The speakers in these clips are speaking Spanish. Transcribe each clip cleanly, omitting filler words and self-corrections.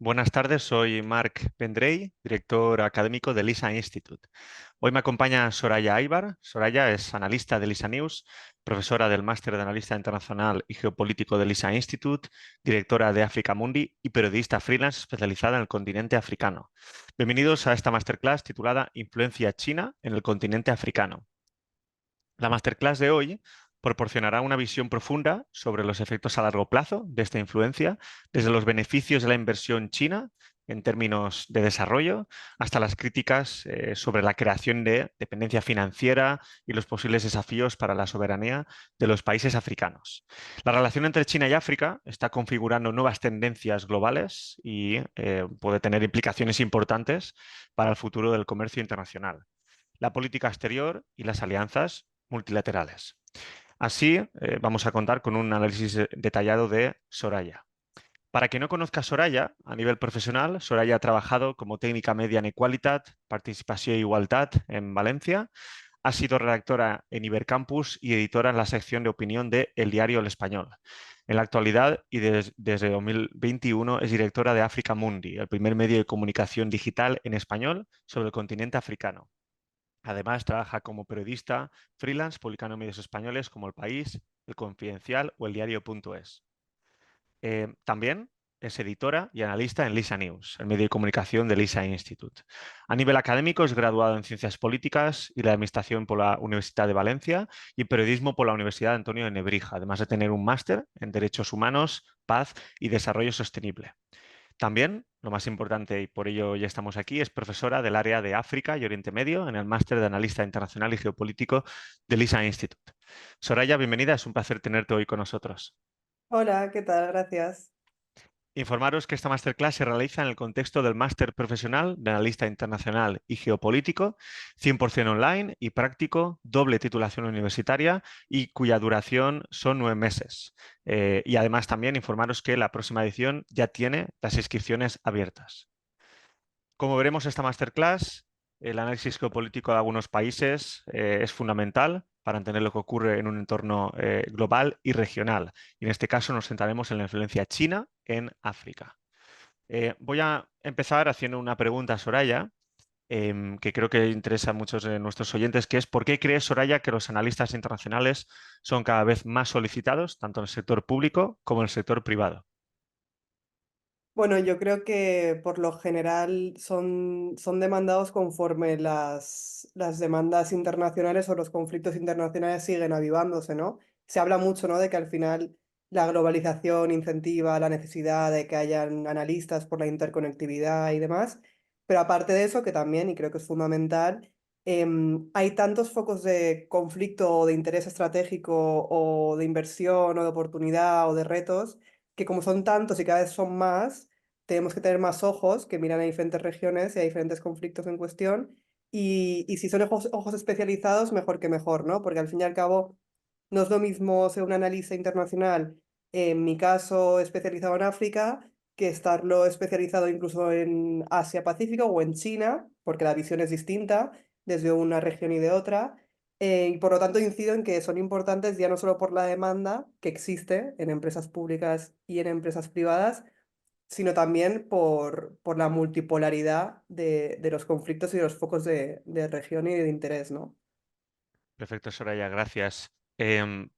Buenas tardes, soy Marc Vendrell, director académico del LISA Institute. Hoy me acompaña Soraya Aybar. Soraya es analista de LISA News, profesora del Máster de Analista Internacional y Geopolítico del LISA Institute, directora de Africa Mundi y periodista freelance especializada en el continente africano. Bienvenidos a esta masterclass titulada Influencia China en el continente africano. La masterclass de hoy proporcionará una visión profunda sobre los efectos a largo plazo de esta influencia, desde los beneficios de la inversión china en términos de desarrollo hasta las críticas sobre la creación de dependencia financiera y los posibles desafíos para la soberanía de los países africanos. La relación entre China y África está configurando nuevas tendencias globales y puede tener implicaciones importantes para el futuro del comercio internacional, la política exterior y las alianzas multilaterales. Así, vamos a contar con un análisis detallado de Soraya. Para quien no conozca a Soraya, a nivel profesional, Soraya ha trabajado como técnica media en Equalitat, Participació i Igualtat en Valencia. Ha sido redactora en Ibercampus y editora en la sección de opinión de El Diario El Español. En la actualidad y desde 2021 es directora de Africa Mundi, el primer medio de comunicación digital en español sobre el continente africano. Además, trabaja como periodista freelance, publicando en medios españoles como El País, El Confidencial o El Diario.es. También es editora y analista en LISA News, el medio de comunicación del LISA Institute. A nivel académico es graduado en Ciencias Políticas y la Administración por la Universidad de Valencia y Periodismo por la Universidad Antonio de Nebrija, además de tener un máster en Derechos Humanos, Paz y Desarrollo Sostenible. También, lo más importante, y por ello ya estamos aquí, es profesora del área de África y Oriente Medio en el Máster de Analista Internacional y Geopolítico del LISA Institute. Soraya, bienvenida, es un placer tenerte hoy con nosotros. Hola, ¿qué tal? Gracias. Informaros que esta masterclass se realiza en el contexto del Máster Profesional de Analista Internacional y Geopolítico, 100% online y práctico, doble titulación universitaria y cuya duración son 9 meses. Y además también informaros que la próxima edición ya tiene las inscripciones abiertas. Como veremos esta masterclass, el análisis geopolítico de algunos países es fundamental para entender lo que ocurre en un entorno global y regional. Y en este caso nos centraremos en la influencia china en África. Voy a empezar haciendo una pregunta a Soraya, que creo que interesa a muchos de nuestros oyentes, que es ¿por qué cree Soraya que los analistas internacionales son cada vez más solicitados, tanto en el sector público como en el sector privado? Bueno, yo creo que por lo general son demandados conforme las demandas internacionales o los conflictos internacionales siguen avivándose, ¿no? Se habla mucho, ¿no? De que al final la globalización incentiva la necesidad de que hayan analistas por la interconectividad y demás, pero aparte de eso, que también, y creo que es fundamental, hay tantos focos de conflicto o de interés estratégico o de inversión o de oportunidad o de retos, que como son tantos y cada vez son más, tenemos que tener más ojos que miran a diferentes regiones y a diferentes conflictos en cuestión. Y si son ojos especializados, mejor que mejor, ¿no? Porque al fin y al cabo no es lo mismo ser un analista internacional, en mi caso especializado en África, que estarlo especializado incluso en Asia-Pacífico o en China, porque la visión es distinta desde una región y de otra. Y por lo tanto incido en que son importantes ya no solo por la demanda que existe en empresas públicas y en empresas privadas, sino también por la multipolaridad de los conflictos y de los focos de región y de interés, ¿no? Perfecto, Soraya, gracias.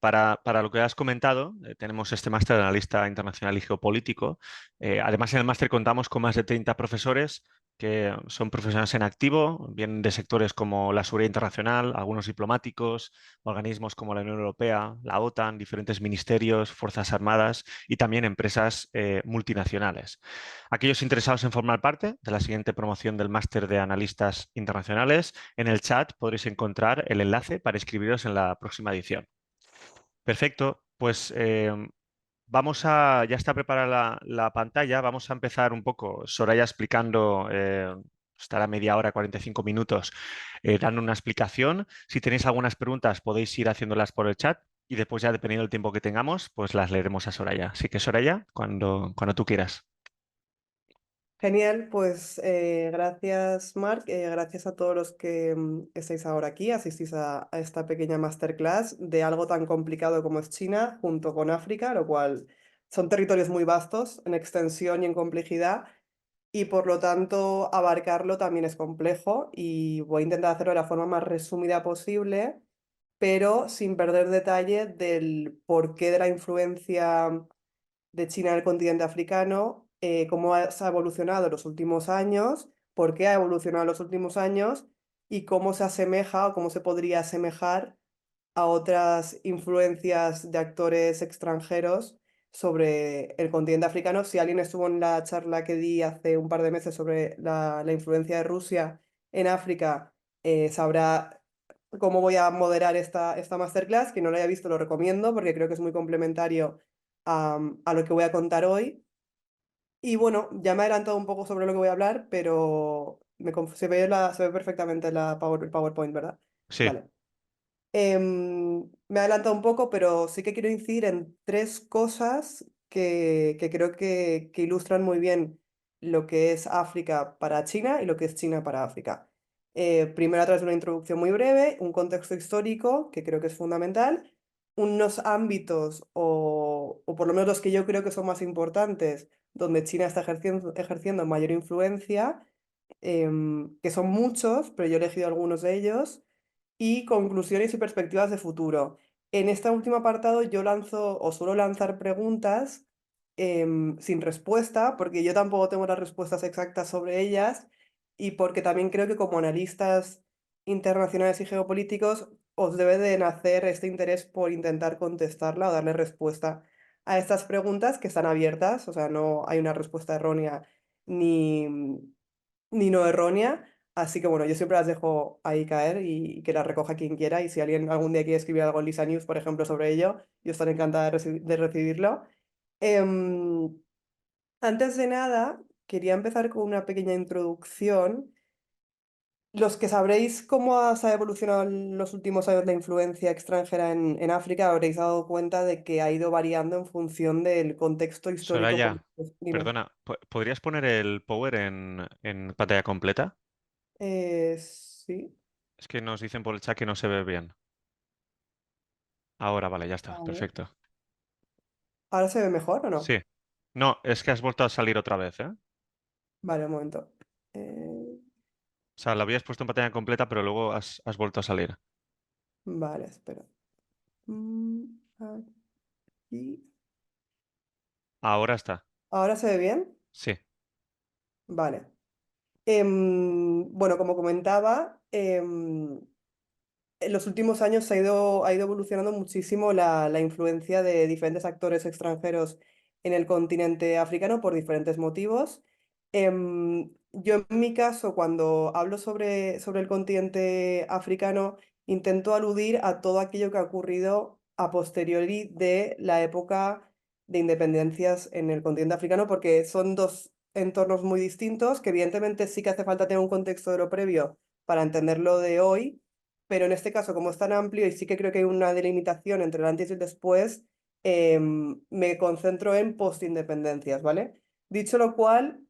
Para lo que has comentado, tenemos este máster de analista internacional y geopolítico. Además, en el máster contamos con más de 30 profesores que son profesionales en activo, vienen de sectores como la seguridad internacional, algunos diplomáticos, organismos como la Unión Europea, la OTAN, diferentes ministerios, fuerzas armadas y también empresas multinacionales. Aquellos interesados en formar parte de la siguiente promoción del máster de analistas internacionales, en el chat podréis encontrar el enlace para inscribiros en la próxima edición. Perfecto, pues ya está preparada la pantalla, vamos a empezar un poco, Soraya explicando, estará media hora, 45 minutos, dando una explicación. Si tenéis algunas preguntas podéis ir haciéndolas por el chat y después ya dependiendo del tiempo que tengamos, pues las leeremos a Soraya. Así que Soraya, cuando tú quieras. Genial, pues gracias Marc, gracias a todos los que estáis ahora aquí, asistís a esta pequeña masterclass de algo tan complicado como es China junto con África, lo cual son territorios muy vastos en extensión y en complejidad, y por lo tanto abarcarlo también es complejo y voy a intentar hacerlo de la forma más resumida posible, pero sin perder detalle del porqué de la influencia de China en el continente africano, se ha evolucionado en los últimos años, por qué ha evolucionado en los últimos años y cómo se asemeja o cómo se podría asemejar a otras influencias de actores extranjeros sobre el continente africano. Si alguien estuvo en la charla que di hace un par de meses sobre la influencia de Rusia en África, sabrá cómo voy a moderar esta masterclass. Quien no lo haya visto lo recomiendo porque creo que es muy complementario a lo que voy a contar hoy. Y bueno, ya me he adelantado un poco sobre lo que voy a hablar, pero se ve perfectamente el PowerPoint, ¿verdad? Sí, Vale. Me he adelantado un poco, pero sí que quiero incidir en tres cosas que creo que ilustran muy bien lo que es África para China y lo que es China para África. Primero, a través de una introducción muy breve, un contexto histórico que creo que es fundamental, unos ámbitos o por lo menos los que yo creo que son más importantes, donde China está ejerciendo mayor influencia, que son muchos, pero yo he elegido algunos de ellos y conclusiones y perspectivas de futuro. En este último apartado yo lanzo o suelo lanzar preguntas sin respuesta, porque yo tampoco tengo las respuestas exactas sobre ellas y porque también creo que como analistas internacionales y geopolíticos os debe de nacer este interés por intentar contestarla o darle respuesta a estas preguntas que están abiertas, o sea, no hay una respuesta errónea ni, ni no errónea. Así que bueno, yo siempre las dejo ahí caer y que las recoja quien quiera. Y si alguien algún día quiere escribir algo en Lisa News, por ejemplo, sobre ello, yo estaré encantada de recibirlo. Em, Antes de nada, quería empezar con una pequeña introducción. Los que sabréis se ha evolucionado en los últimos años la influencia extranjera en África, habréis dado cuenta de que ha ido variando en función del contexto histórico Soraya, político. Dime. perdona, ¿podrías poner el power en pantalla completa? Sí. Es que nos dicen por el chat que no se ve bien. Ahora, vale, ya está, A ver. perfecto. ¿Ahora se ve mejor o no? Sí. No, es que has vuelto a salir otra vez, ¿eh? O Vale, un momento. Eh, sea, la habías puesto en pantalla completa, pero luego has vuelto a salir. vale, espera. Mm, Aquí. Ahora está. ¿Ahora se ve bien? Sí. Vale. Bueno, como comentaba, en los últimos años ha ido evolucionando muchísimo la influencia de diferentes actores extranjeros en el continente africano por diferentes motivos. Yo en mi caso, cuando hablo sobre el continente africano, intento aludir a todo aquello que ha ocurrido a posteriori de la época de independencias en el continente africano, porque son dos entornos muy distintos, que evidentemente sí que hace falta tener un contexto de lo previo para entender lo de hoy, pero en este caso, como es tan amplio y sí que creo que hay una delimitación entre el antes y el después, me concentro en postindependencias, ¿vale? Dicho lo cual,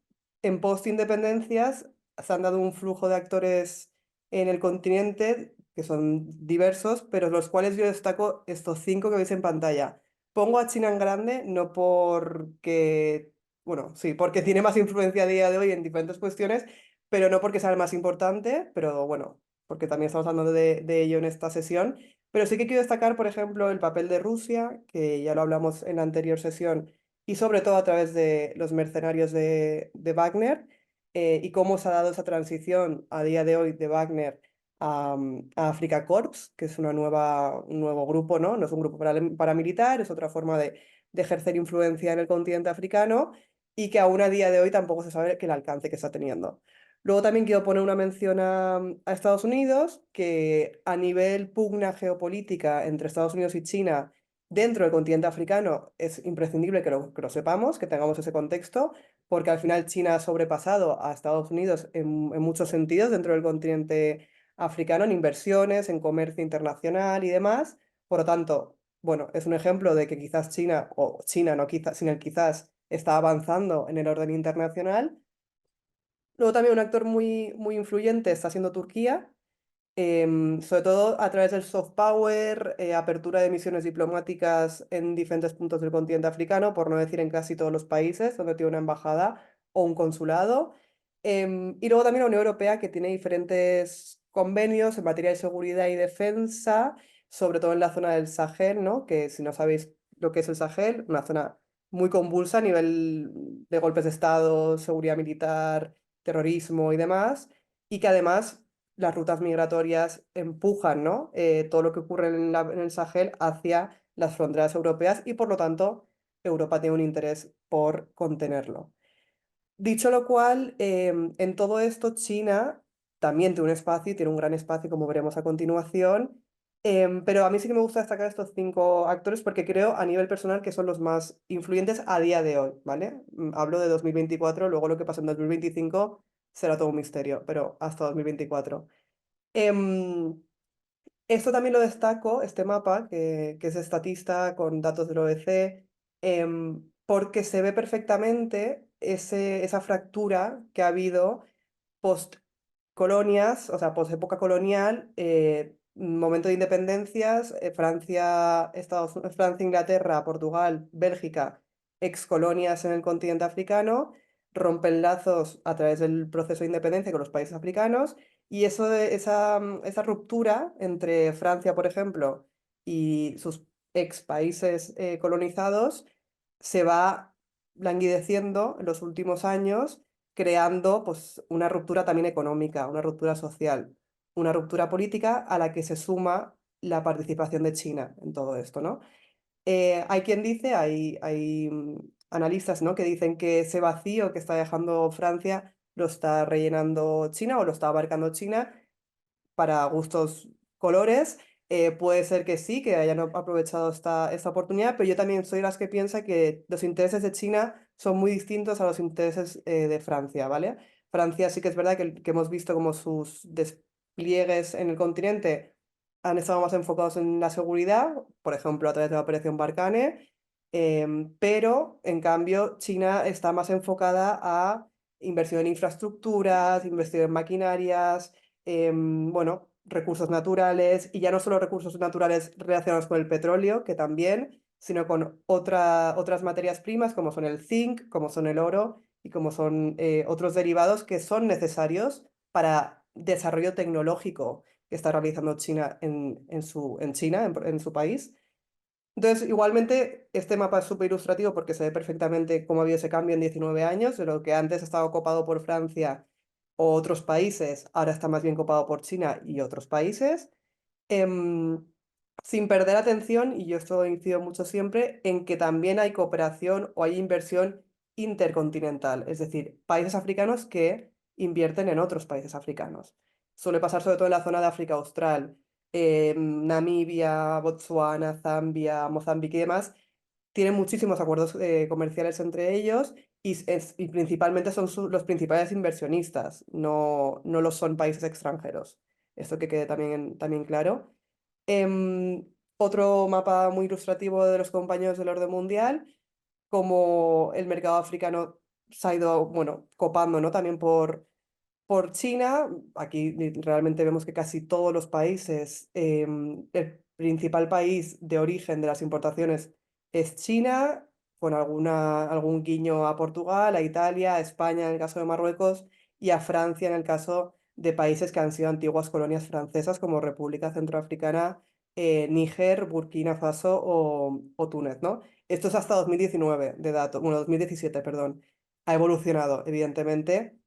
en postindependencias se han dado un flujo de actores en el continente que son diversos, pero los cuales yo destaco estos cinco que veis en pantalla. Pongo a China en grande, no porque, bueno, sí, porque tiene más influencia a día de hoy en diferentes cuestiones, pero no porque sea el más importante, pero bueno, porque también estamos hablando de ello en esta sesión. Pero sí que quiero destacar, por ejemplo, el papel de Rusia, que ya lo hablamos en la anterior sesión, y sobre todo a través de los mercenarios de Wagner, y cómo se ha dado esa transición a día de hoy de Wagner a Africa Corps, que es un nuevo grupo, ¿no? No es un grupo paramilitar, es otra forma de ejercer influencia en el continente africano y que aún a día de hoy tampoco se sabe el alcance que está teniendo. Luego también quiero poner una mención a Estados Unidos, que a nivel pugna geopolítica entre Estados Unidos y China dentro del continente africano es imprescindible que lo sepamos, que tengamos ese contexto, porque al final China ha sobrepasado a Estados Unidos en muchos sentidos dentro del continente africano, en inversiones, en comercio internacional y demás. Por lo tanto, bueno, es un ejemplo de que quizás China, o China no quizás, sin el quizás, está avanzando en el orden internacional. Luego también un actor muy influyente está siendo Turquía, sobre todo a través del soft power, apertura de misiones diplomáticas en diferentes puntos del continente africano, por no decir en casi todos los países donde tiene una embajada, o un consulado. Y luego también la Unión Europea, que tiene diferentes convenios en materia de seguridad y defensa, sobre todo en la zona del Sahel, ¿no? Que si no sabéis lo que es el Sahel, una zona muy convulsa a nivel de golpes de Estado, seguridad militar, terrorismo y demás, y que además las rutas migratorias empujan, ¿no? Todo lo que ocurre en el Sahel hacia las fronteras europeas y por lo tanto Europa tiene un interés por contenerlo. Dicho lo cual, en todo esto China también tiene un espacio, y tiene un gran espacio, como veremos a continuación, pero a mí sí que me gusta destacar estos 5 actores porque creo a nivel personal que son los más influyentes a día de hoy, ¿vale? Hablo de 2024, luego lo que pasa en 2025 será todo un misterio, pero hasta 2024. Em, Esto también lo destaco, este mapa, que es estatista con datos del OEC, porque se ve perfectamente esa fractura que ha habido post colonias, o sea, post época colonial, momento de independencias, Francia, Inglaterra, Portugal, Bélgica, ex colonias en el continente africano, rompen lazos a través del proceso de independencia con los países africanos, y esa ruptura entre Francia, por ejemplo, y sus ex países colonizados se va languideciendo en los últimos años, creando pues, una ruptura también económica, una ruptura social, una ruptura política a la que se suma la participación de China en todo esto, ¿no? Hay quien dice, hay analistas, ¿no? que dicen que ese vacío que está dejando Francia lo está rellenando China o lo está abarcando China para gustos colores. Puede ser que sí, que hayan aprovechado esta oportunidad, pero yo también soy de las que piensa que los intereses de China son muy distintos a los intereses de Francia, ¿vale? Francia sí que es verdad que hemos visto como sus despliegues en el continente han estado más enfocados en la seguridad, por ejemplo, a través de la Operación Barkhane, pero en cambio China está más enfocada a inversión en infraestructuras, inversión en maquinarias, bueno, recursos naturales, y ya no solo recursos naturales relacionados con el petróleo, que también, sino con otras materias primas como son el zinc, como son el oro y como son otros derivados que son necesarios para desarrollo tecnológico que está realizando China en China, en su país. Entonces, igualmente, este mapa es súper ilustrativo porque se ve perfectamente cómo ha habido ese cambio en 19 años, de lo que antes estaba ocupado por Francia o otros países, ahora está más bien copado por China y otros países, em, sin perder atención, y yo esto incido mucho siempre, en que también hay cooperación o hay inversión intercontinental, es decir, países africanos que invierten en otros países africanos. Suele pasar sobre todo en la zona de África Austral, Namibia, Botsuana, Zambia, Mozambique y demás, tienen muchísimos acuerdos comerciales entre ellos y principalmente son los principales inversionistas, no lo son países extranjeros. Esto que quede también claro. Em, Otro mapa muy ilustrativo de los compañeros del orden mundial, como el mercado africano se ha ido, bueno, copando, ¿no? También por China. Aquí realmente vemos que casi todos los países, el principal país de origen de las importaciones es China, con algún guiño a Portugal, a Italia, a España en el caso de Marruecos y a Francia en el caso de países que han sido antiguas colonias francesas como República Centroafricana, Níger, Burkina Faso o Túnez, ¿no? Esto es hasta 2019 de datos, bueno, 2017, perdón. Ha evolucionado, evidentemente,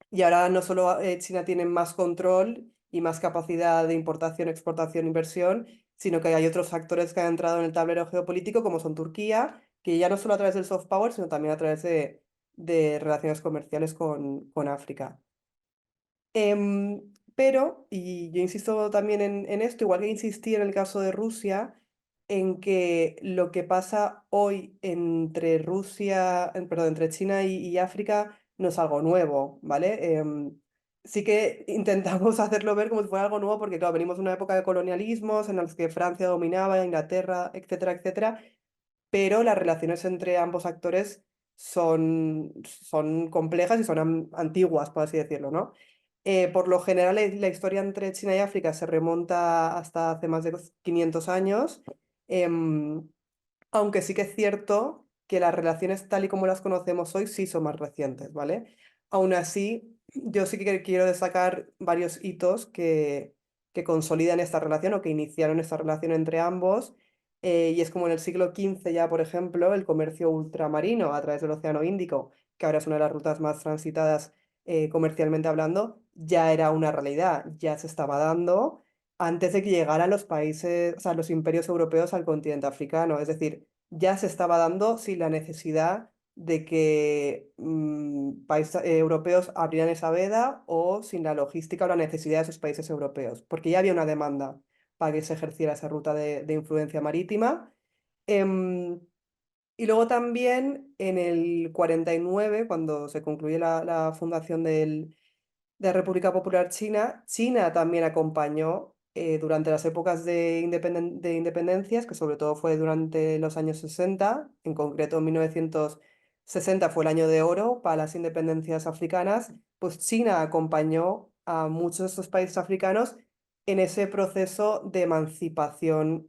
y ahora no solo China tiene más control y más capacidad de importación, exportación, inversión, sino que hay otros actores que han entrado en el tablero geopolítico, como son Turquía, que ya no solo a través del soft power, sino también a través de relaciones comerciales con África. Pero, y yo insisto también en esto, igual que insistí en el caso de Rusia, en que lo que pasa hoy entre perdón, entre China y África no es algo nuevo, ¿vale? Sí que intentamos hacerlo ver como si fuera algo nuevo porque, claro, venimos de una época de colonialismos en las que Francia dominaba, Inglaterra, etcétera, etcétera, pero las relaciones entre ambos actores son complejas y son antiguas, por así decirlo, ¿no? Por lo general, la historia entre China y África se remonta hasta hace más de 500 años, em, aunque sí que es cierto que las relaciones tal y como las conocemos hoy sí son más recientes, ¿vale? Aún así, yo sí que quiero destacar varios hitos que consolidan esta relación o que iniciaron esta relación entre ambos. Y es como en el siglo XV ya, por ejemplo, el comercio ultramarino a través del Océano Índico, que ahora es una de las rutas más transitadas comercialmente hablando, ya era una realidad, ya se estaba dando antes de que llegaran los países, o sea, los imperios europeos al continente africano. Es decir, ya se estaba dando sin la necesidad de que países europeos abrieran esa veda o sin la logística o la necesidad de esos países europeos, porque ya había una demanda para que se ejerciera esa ruta de influencia marítima. Em, y luego también en el 49, cuando se concluye la fundación de la República Popular China, China también acompañó durante las épocas de independencias, que sobre todo fue durante los años 60, en concreto 1960 fue el año de oro para las independencias africanas, pues China acompañó a muchos de estos países africanos en ese proceso de emancipación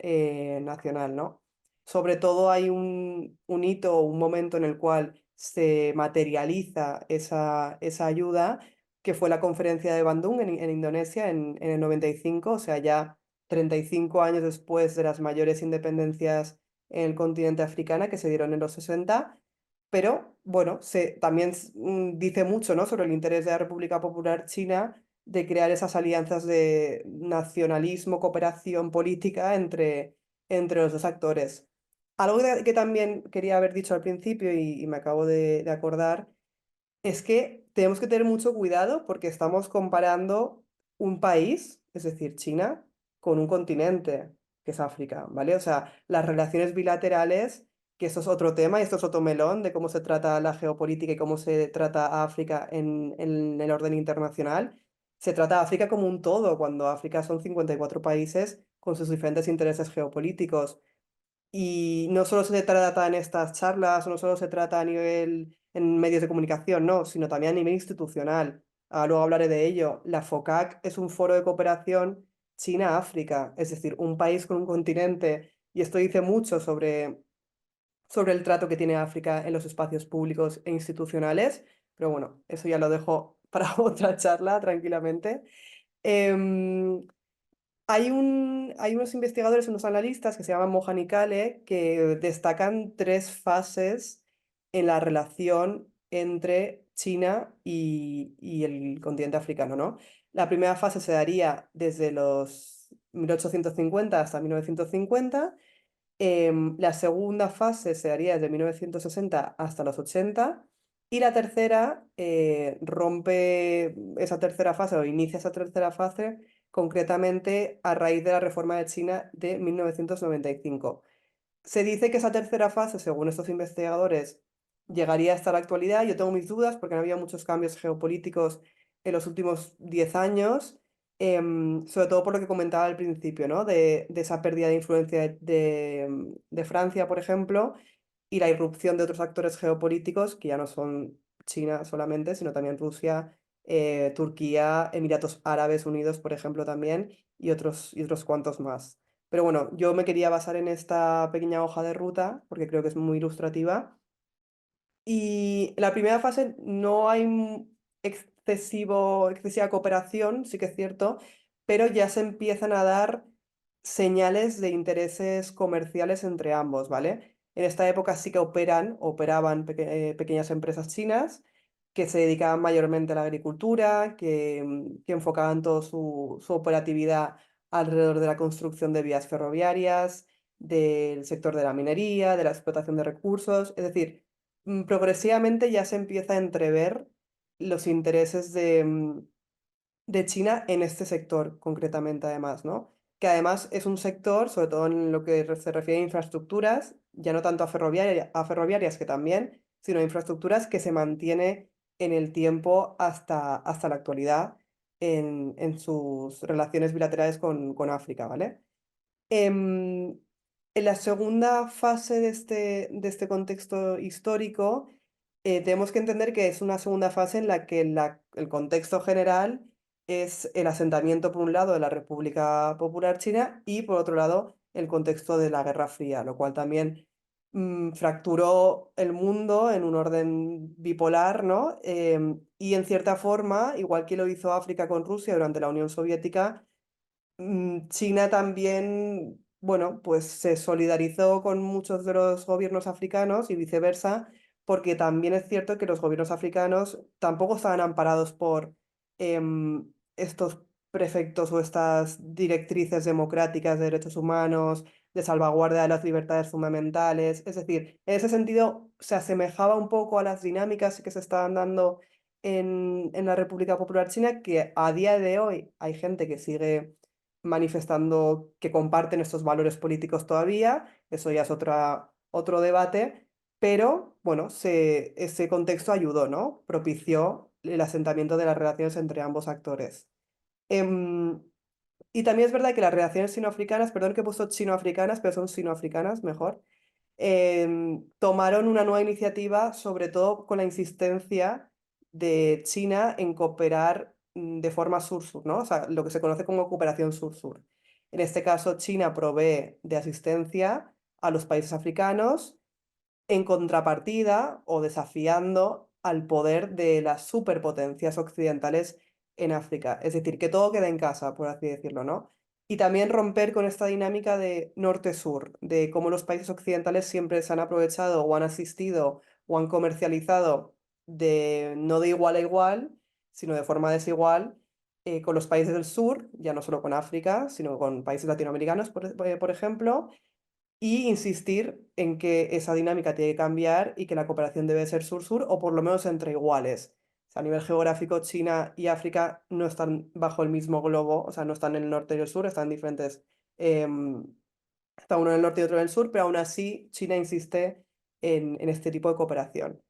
nacional, ¿no? Sobre todo hay un hito, un momento en el cual se materializa esa ayuda, que fue la conferencia de Bandung en Indonesia en el 95, o sea, ya 35 años después de las mayores independencias en el continente africano que se dieron en los 60. Pero bueno, también dice mucho, ¿no?, sobre el interés de la República Popular China de crear esas alianzas de nacionalismo, cooperación política entre los dos actores. Algo que también quería haber dicho al principio y me acabo de acordar es que tenemos que tener mucho cuidado porque estamos comparando un país, es decir, China, con un continente, que es África, ¿vale? O sea, las relaciones bilaterales, que esto es otro tema y esto es otro melón de cómo se trata la geopolítica y cómo se trata a África en el orden internacional. Se trata a África como un todo, cuando África son 54 países con sus diferentes intereses geopolíticos. Y no solo se trata en estas charlas, no solo se trata a nivel en medios de comunicación, no, sino también a nivel institucional. Luego hablaré de ello. La FOCAC es un foro de cooperación China-África, es decir, un país con un continente. Y esto dice mucho sobre el trato que tiene África en los espacios públicos e institucionales. Pero bueno, eso ya lo dejo para otra charla, tranquilamente. Em, hay unos investigadores, unos analistas que se llaman Mohan y Kale, que destacan tres fases en la relación entre China y el continente africano, ¿no? La primera fase se daría desde los 1850 hasta 1950. La segunda fase se daría desde 1960 hasta los 80. Y la tercera rompe esa tercera fase o inicia esa tercera fase concretamente a raíz de la reforma de China de 1995. Se dice que esa tercera fase, según estos investigadores, llegaría hasta la actualidad. Yo tengo mis dudas porque no había muchos cambios geopolíticos en los últimos 10 años, sobre todo por lo que comentaba al principio, ¿no? De esa pérdida de influencia de Francia, por ejemplo, y la irrupción de otros actores geopolíticos que ya no son China solamente, sino también Rusia, Turquía, Emiratos Árabes Unidos, por ejemplo, también, y otros cuantos más. Pero bueno, yo me quería basar en esta pequeña hoja de ruta porque creo que es muy ilustrativa. Y en la primera fase no hay excesiva cooperación, sí que es cierto, pero ya se empiezan a dar señales de intereses comerciales entre ambos, ¿vale? En esta época sí que operaban pequeñas empresas chinas que se dedicaban mayormente a la agricultura, que enfocaban toda su operatividad alrededor de la construcción de vías ferroviarias, del sector de la minería, de la explotación de recursos, es decir, progresivamente ya se empieza a entrever los intereses de China en este sector concretamente además, ¿no? Que además es un sector, sobre todo en lo que se refiere a infraestructuras, ya no tanto a ferroviarias que también, sino a infraestructuras que se mantiene en el tiempo hasta la actualidad en sus relaciones bilaterales con África, ¿vale? Em, en la segunda fase de este contexto histórico, tenemos que entender que es una segunda fase en la que el contexto general es el asentamiento, por un lado, de la República Popular China y, por otro lado, el contexto de la Guerra Fría, lo cual también fracturó el mundo en un orden bipolar, ¿no? Y en cierta forma, igual que lo hizo África con Rusia durante la Unión Soviética, China también, bueno, pues se solidarizó con muchos de los gobiernos africanos y viceversa, porque también es cierto que los gobiernos africanos tampoco estaban amparados por estos preceptos o estas directrices democráticas de derechos humanos, de salvaguardia de las libertades fundamentales. Es decir, en ese sentido se asemejaba un poco a las dinámicas que se estaban dando en la República Popular China, que a día de hoy hay gente que sigue manifestando que comparten estos valores políticos todavía, eso ya es otro debate, pero bueno, ese contexto ayudó, ¿no? Propició el asentamiento de las relaciones entre ambos actores. Em, y también es verdad que las relaciones sinoafricanas, perdón que he puesto chinoafricanas, pero son sinoafricanas mejor, tomaron una nueva iniciativa, sobre todo con la insistencia de China en cooperar de forma sur-sur, ¿no? O sea, lo que se conoce como cooperación sur-sur. En este caso, China provee de asistencia a los países africanos en contrapartida o desafiando al poder de las superpotencias occidentales en África. Es decir, que todo queda en casa, por así decirlo, ¿no? Y también romper con esta dinámica de norte-sur, de cómo los países occidentales siempre se han aprovechado o han asistido o han comercializado no de igual a igual, sino de forma desigual, con los países del sur, ya no solo con África, sino con países latinoamericanos, por ejemplo, y insistir en que esa dinámica tiene que cambiar y que la cooperación debe ser sur-sur o por lo menos entre iguales. O sea, a nivel geográfico, China y África no están bajo el mismo globo, o sea, no están en el norte y el sur, están diferentes, em, está uno en el norte y otro en el sur, pero aún así China insiste en este tipo de cooperación.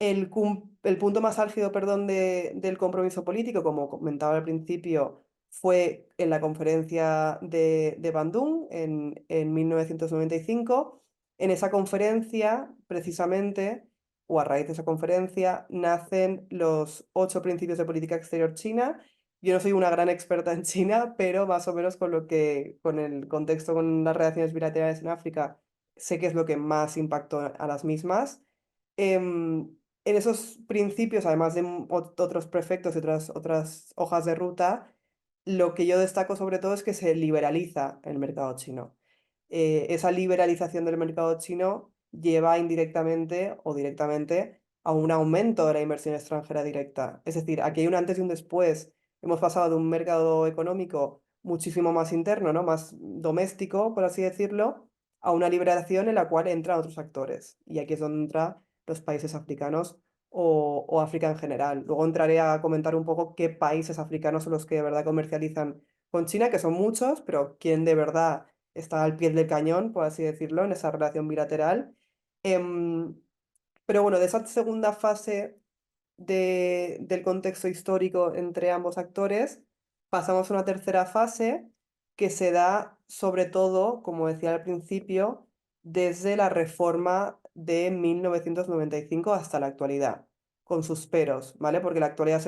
El punto más álgido, perdón, del compromiso político, como comentaba al principio, fue en la conferencia de Bandung en 1995. En esa conferencia, precisamente, o a raíz de esa conferencia, nacen los 8 principios de política exterior china. Yo no soy una gran experta en China, pero más o menos con el contexto con las relaciones bilaterales en África, sé que es lo que más impactó a las mismas. Em, en esos principios, además de otros prefectos y otras hojas de ruta, lo que yo destaco sobre todo es que se liberaliza el mercado chino. Esa liberalización del mercado chino lleva indirectamente o directamente a un aumento de la inversión extranjera directa. Es decir, aquí hay un antes y un después. Hemos pasado de un mercado económico muchísimo más interno, ¿no? Más doméstico, por así decirlo, a una liberación en la cual entran otros actores. Y aquí es donde entra los países africanos o África en general. Luego entraré a comentar un poco qué países africanos son los que de verdad comercializan con China, que son muchos, pero quién de verdad está al pie del cañón, por así decirlo, en esa relación bilateral. Em, pero bueno, de esa segunda fase del contexto histórico entre ambos actores, pasamos a una tercera fase que se da sobre todo, como decía al principio, desde la reforma de 1995 hasta la actualidad, con sus peros, ¿vale? Porque la actualidad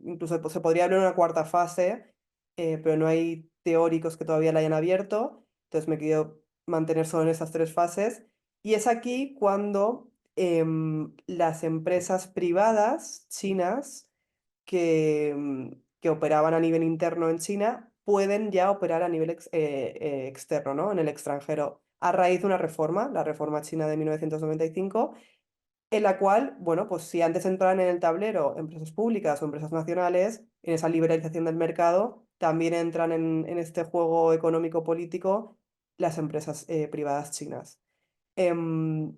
incluso se podría hablar de una cuarta fase, pero no hay teóricos que todavía la hayan abierto, entonces me quiero mantener solo en esas 3 fases. Y es aquí cuando las empresas privadas chinas que operaban a nivel interno en China pueden ya operar a nivel externo, ¿no? En el extranjero, a raíz de una reforma, la reforma china de 1995, en la cual, bueno, pues si antes entraban en el tablero empresas públicas o empresas nacionales, en esa liberalización del mercado, también entran en este juego económico-político las empresas privadas chinas. Em,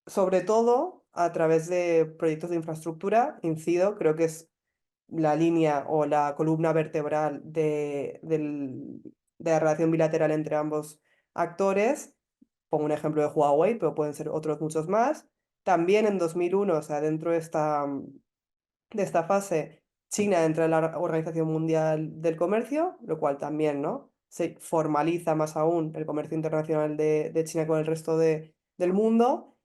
Sobre todo a través de proyectos de infraestructura, incido, creo que es la línea o la columna vertebral de la relación bilateral entre ambos actores. Pongo un ejemplo de Huawei, pero pueden ser otros muchos más. También en 2001, o sea, dentro de esta fase, China entra en la Organización Mundial del Comercio, lo cual también, ¿no? Se formaliza más aún el comercio internacional de China con el resto del mundo.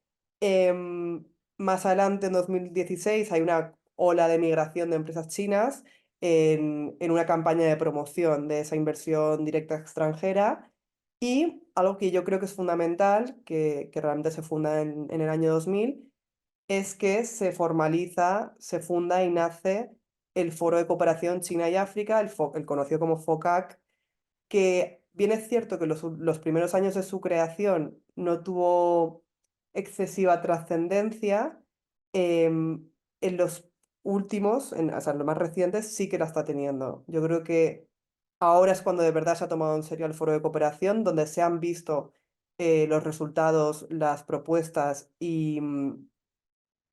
Más adelante, en 2016, hay una ola de migración de empresas chinas en una campaña de promoción de esa inversión directa extranjera. Y algo que yo creo que es fundamental, que realmente se funda en el año 2000, es que se formaliza, se funda y nace el Foro de Cooperación China y África, el conocido como FOCAC, que bien es cierto que los primeros años de su creación no tuvo excesiva trascendencia, en los últimos, o sea, en los más recientes, sí que la está teniendo. Yo creo que ahora es cuando de verdad se ha tomado en serio el foro de cooperación, donde se han visto los resultados, las propuestas y,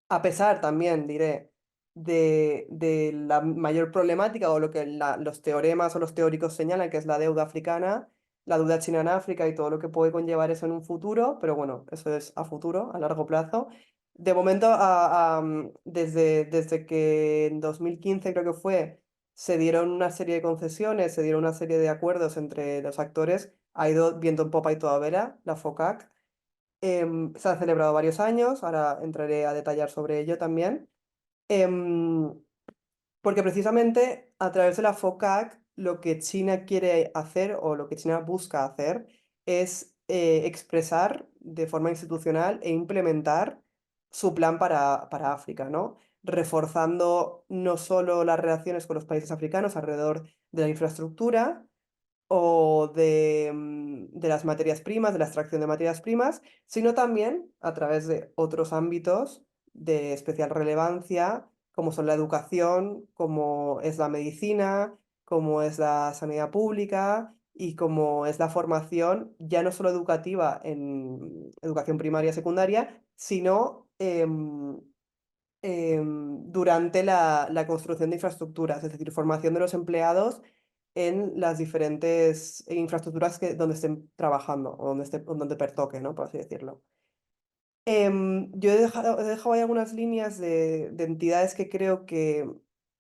a pesar también, diré, de la mayor problemática o lo que los teoremas o los teóricos señalan, que es la deuda africana, la deuda china en África y todo lo que puede conllevar eso en un futuro, pero bueno, eso es a futuro, a largo plazo. De momento, desde que en 2015 creo que fue, se dieron una serie de concesiones, se dieron una serie de acuerdos entre los actores, ha ido viento en popa y toda vela, la FOCAC. Se ha celebrado varios años, ahora entraré a detallar sobre ello también. Em, Porque precisamente a través de la FOCAC lo que China quiere hacer o lo que China busca hacer es expresar de forma institucional e implementar su plan para África, ¿no? Reforzando no solo las relaciones con los países africanos alrededor de la infraestructura, o de las materias primas, de la extracción de materias primas, sino también a través de otros ámbitos de especial relevancia, como son la educación, como es la medicina, como es la sanidad pública y como es la formación, ya no solo educativa en educación primaria y secundaria, sino durante la construcción de infraestructuras, es decir, formación de los empleados en las diferentes infraestructuras donde estén trabajando o donde pertoque, ¿no? Por así decirlo. Yo he dejado ahí algunas líneas de entidades que creo que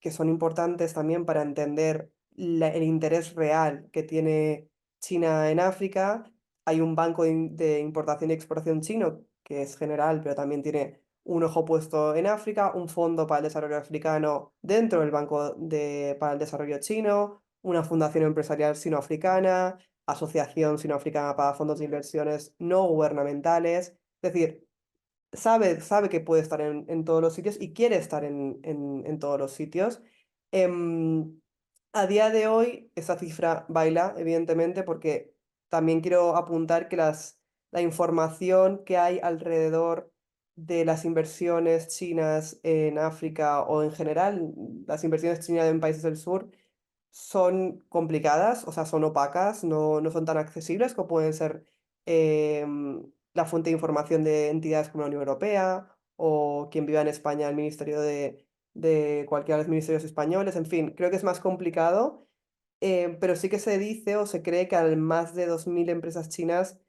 son importantes también para entender el interés real que tiene China en África. Hay un banco de importación y exportación chino que es general, pero también tiene un ojo puesto en África, un fondo para el desarrollo africano dentro del Banco para el Desarrollo Chino, una fundación empresarial sinoafricana, asociación sinoafricana para fondos de inversiones no gubernamentales. Es decir, sabe que puede estar en todos los sitios y quiere estar en todos los sitios. Em, a día de hoy, esa cifra baila, evidentemente, porque también quiero apuntar que la información que hay alrededor de las inversiones chinas en África o en general, las inversiones chinas en países del sur, son complicadas, o sea, son opacas, no son tan accesibles como pueden ser la fuente de información de entidades como la Unión Europea o quien viva en España, el Ministerio de cualquiera de los ministerios españoles, en fin, creo que es más complicado, pero sí que se dice o se cree que más de 2.000 empresas chinas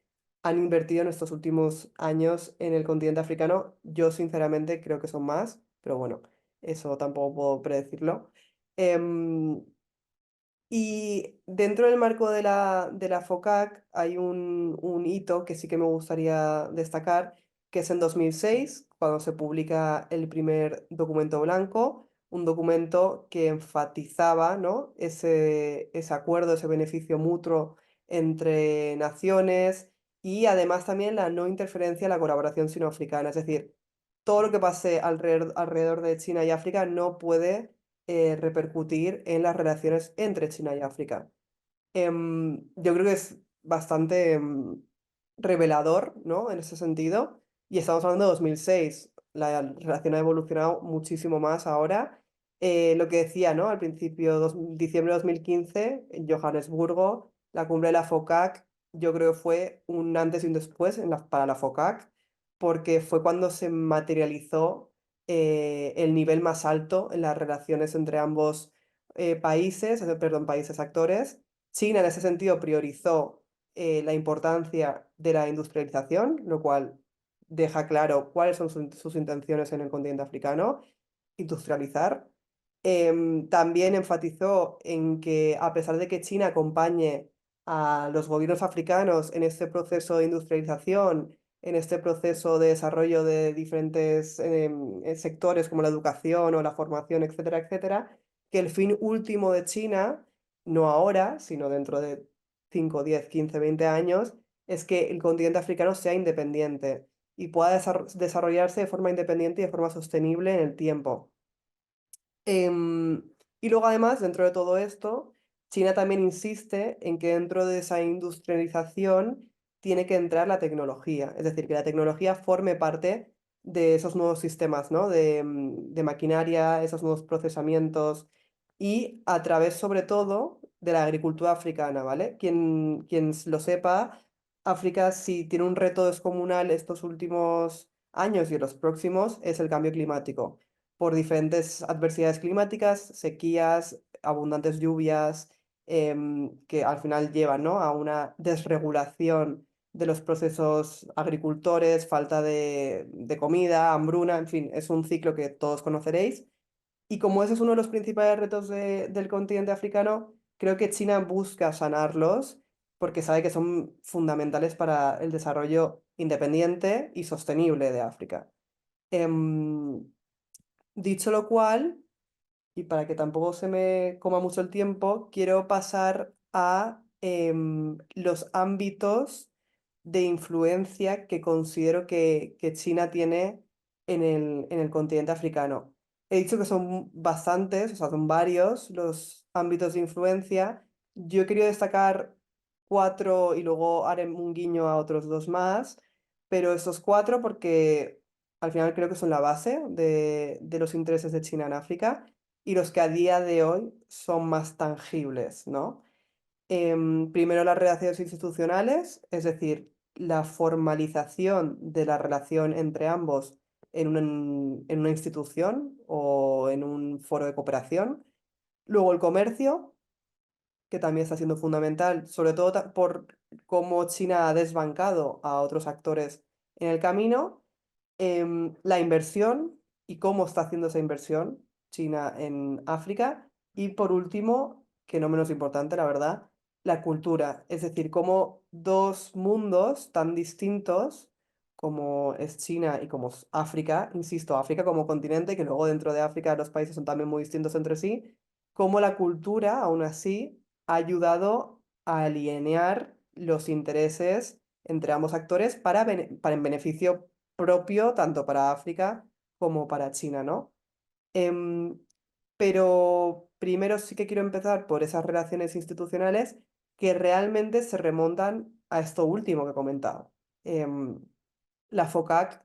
han invertido en estos últimos años en el continente africano. Yo sinceramente creo que son más, pero bueno, eso tampoco puedo predecirlo. Em, y dentro del marco de la FOCAC hay un hito que sí que me gustaría destacar, que es en 2006, cuando se publica el primer documento blanco, un documento que enfatizaba, ¿no? ese acuerdo, ese beneficio mutuo entre naciones y además también la no interferencia en la colaboración sinoafricana. Es decir, todo lo que pase alrededor de China y África no puede repercutir en las relaciones entre China y África. Yo creo que es bastante revelador, ¿no? En ese sentido. Y estamos hablando de 2006. La relación ha evolucionado muchísimo más ahora. Lo que decía, ¿no? Al principio, diciembre de 2015, en Johannesburgo, la cumbre de la FOCAC, yo creo que fue un antes y un después para la FOCAC, porque fue cuando se materializó el nivel más alto en las relaciones entre ambos países, perdón, países actores. China en ese sentido priorizó la importancia de la industrialización, lo cual deja claro cuáles son sus intenciones en el continente africano, industrializar. También enfatizó en que a pesar de que China acompañe a los gobiernos africanos en este proceso de industrialización, en este proceso de desarrollo de diferentes sectores como la educación o la formación, etcétera, etcétera, que el fin último de China, no ahora, sino dentro de 5, 10, 15, 20 años es que el continente africano sea independiente y pueda desarrollarse de forma independiente y de forma sostenible en el tiempo. Em, y luego además, dentro de todo esto, China también insiste en que dentro de esa industrialización tiene que entrar la tecnología, es decir, que la tecnología forme parte de esos nuevos sistemas, ¿no? De maquinaria, esos nuevos procesamientos y a través sobre todo de la agricultura africana, ¿vale? Quien lo sepa, África si tiene un reto descomunal estos últimos años y en los próximos es el cambio climático por diferentes adversidades climáticas, sequías, abundantes lluvias, que al final llevan, ¿no?, a una desregulación de los procesos agricultores, falta de comida, hambruna, en fin, es un ciclo que todos conoceréis. Y como ese es uno de los principales retos del continente africano, creo que China busca sanarlos porque sabe que son fundamentales para el desarrollo independiente y sostenible de África. Em, Dicho lo cual, y para que tampoco se me coma mucho el tiempo, quiero pasar a los ámbitos de influencia que considero que China tiene en el continente africano. He dicho que son bastantes, o sea, son varios los ámbitos de influencia. Yo he querido destacar cuatro y luego haré un guiño a otros dos más, pero estos cuatro porque al final creo que son la base de los intereses de China en África y los que a día de hoy son más tangibles, ¿no? Primero las relaciones institucionales, es decir, la formalización de la relación entre ambos en una institución o en un foro de cooperación. Luego el comercio, que también está siendo fundamental, sobre todo por cómo China ha desbancado a otros actores en el camino. La inversión y cómo está haciendo esa inversión China en África. Y por último, que no menos importante, la verdad, la cultura. Es decir, cómo dos mundos tan distintos como es China y como es África, insisto, África como continente, que luego dentro de África los países son también muy distintos entre sí, cómo la cultura, aún así, ha ayudado a alinear los intereses entre ambos actores para en beneficio propio tanto para África como para China, ¿no? Em, pero primero sí que quiero empezar por esas relaciones institucionales que realmente se remontan a esto último que he comentado. Em, la FOCAC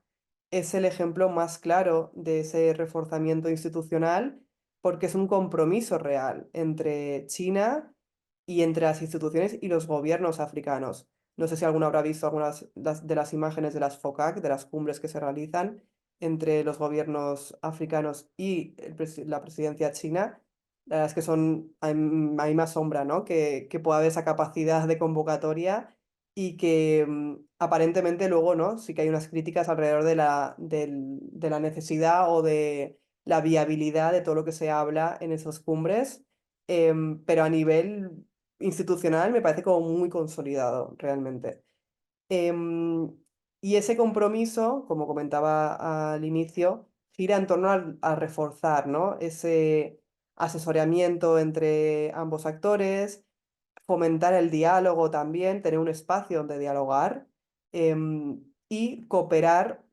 es el ejemplo más claro de ese reforzamiento institucional porque es un compromiso real entre China y entre las instituciones y los gobiernos africanos. No sé si alguno habrá visto algunas de las imágenes de las FOCAC, de las cumbres que se realizan entre los gobiernos africanos y la presidencia china. La verdad es que hay más sombra, ¿no? Que pueda haber esa capacidad de convocatoria y que aparentemente luego, ¿no? Sí que hay unas críticas alrededor de la necesidad o de la viabilidad de todo lo que se habla en esas cumbres, pero a nivel institucional me parece como muy consolidado realmente. Em, y ese compromiso, como comentaba al inicio, gira en torno a reforzar, ¿no?, ese asesoramiento entre ambos actores, fomentar el diálogo también, tener un espacio donde dialogar, y cooperar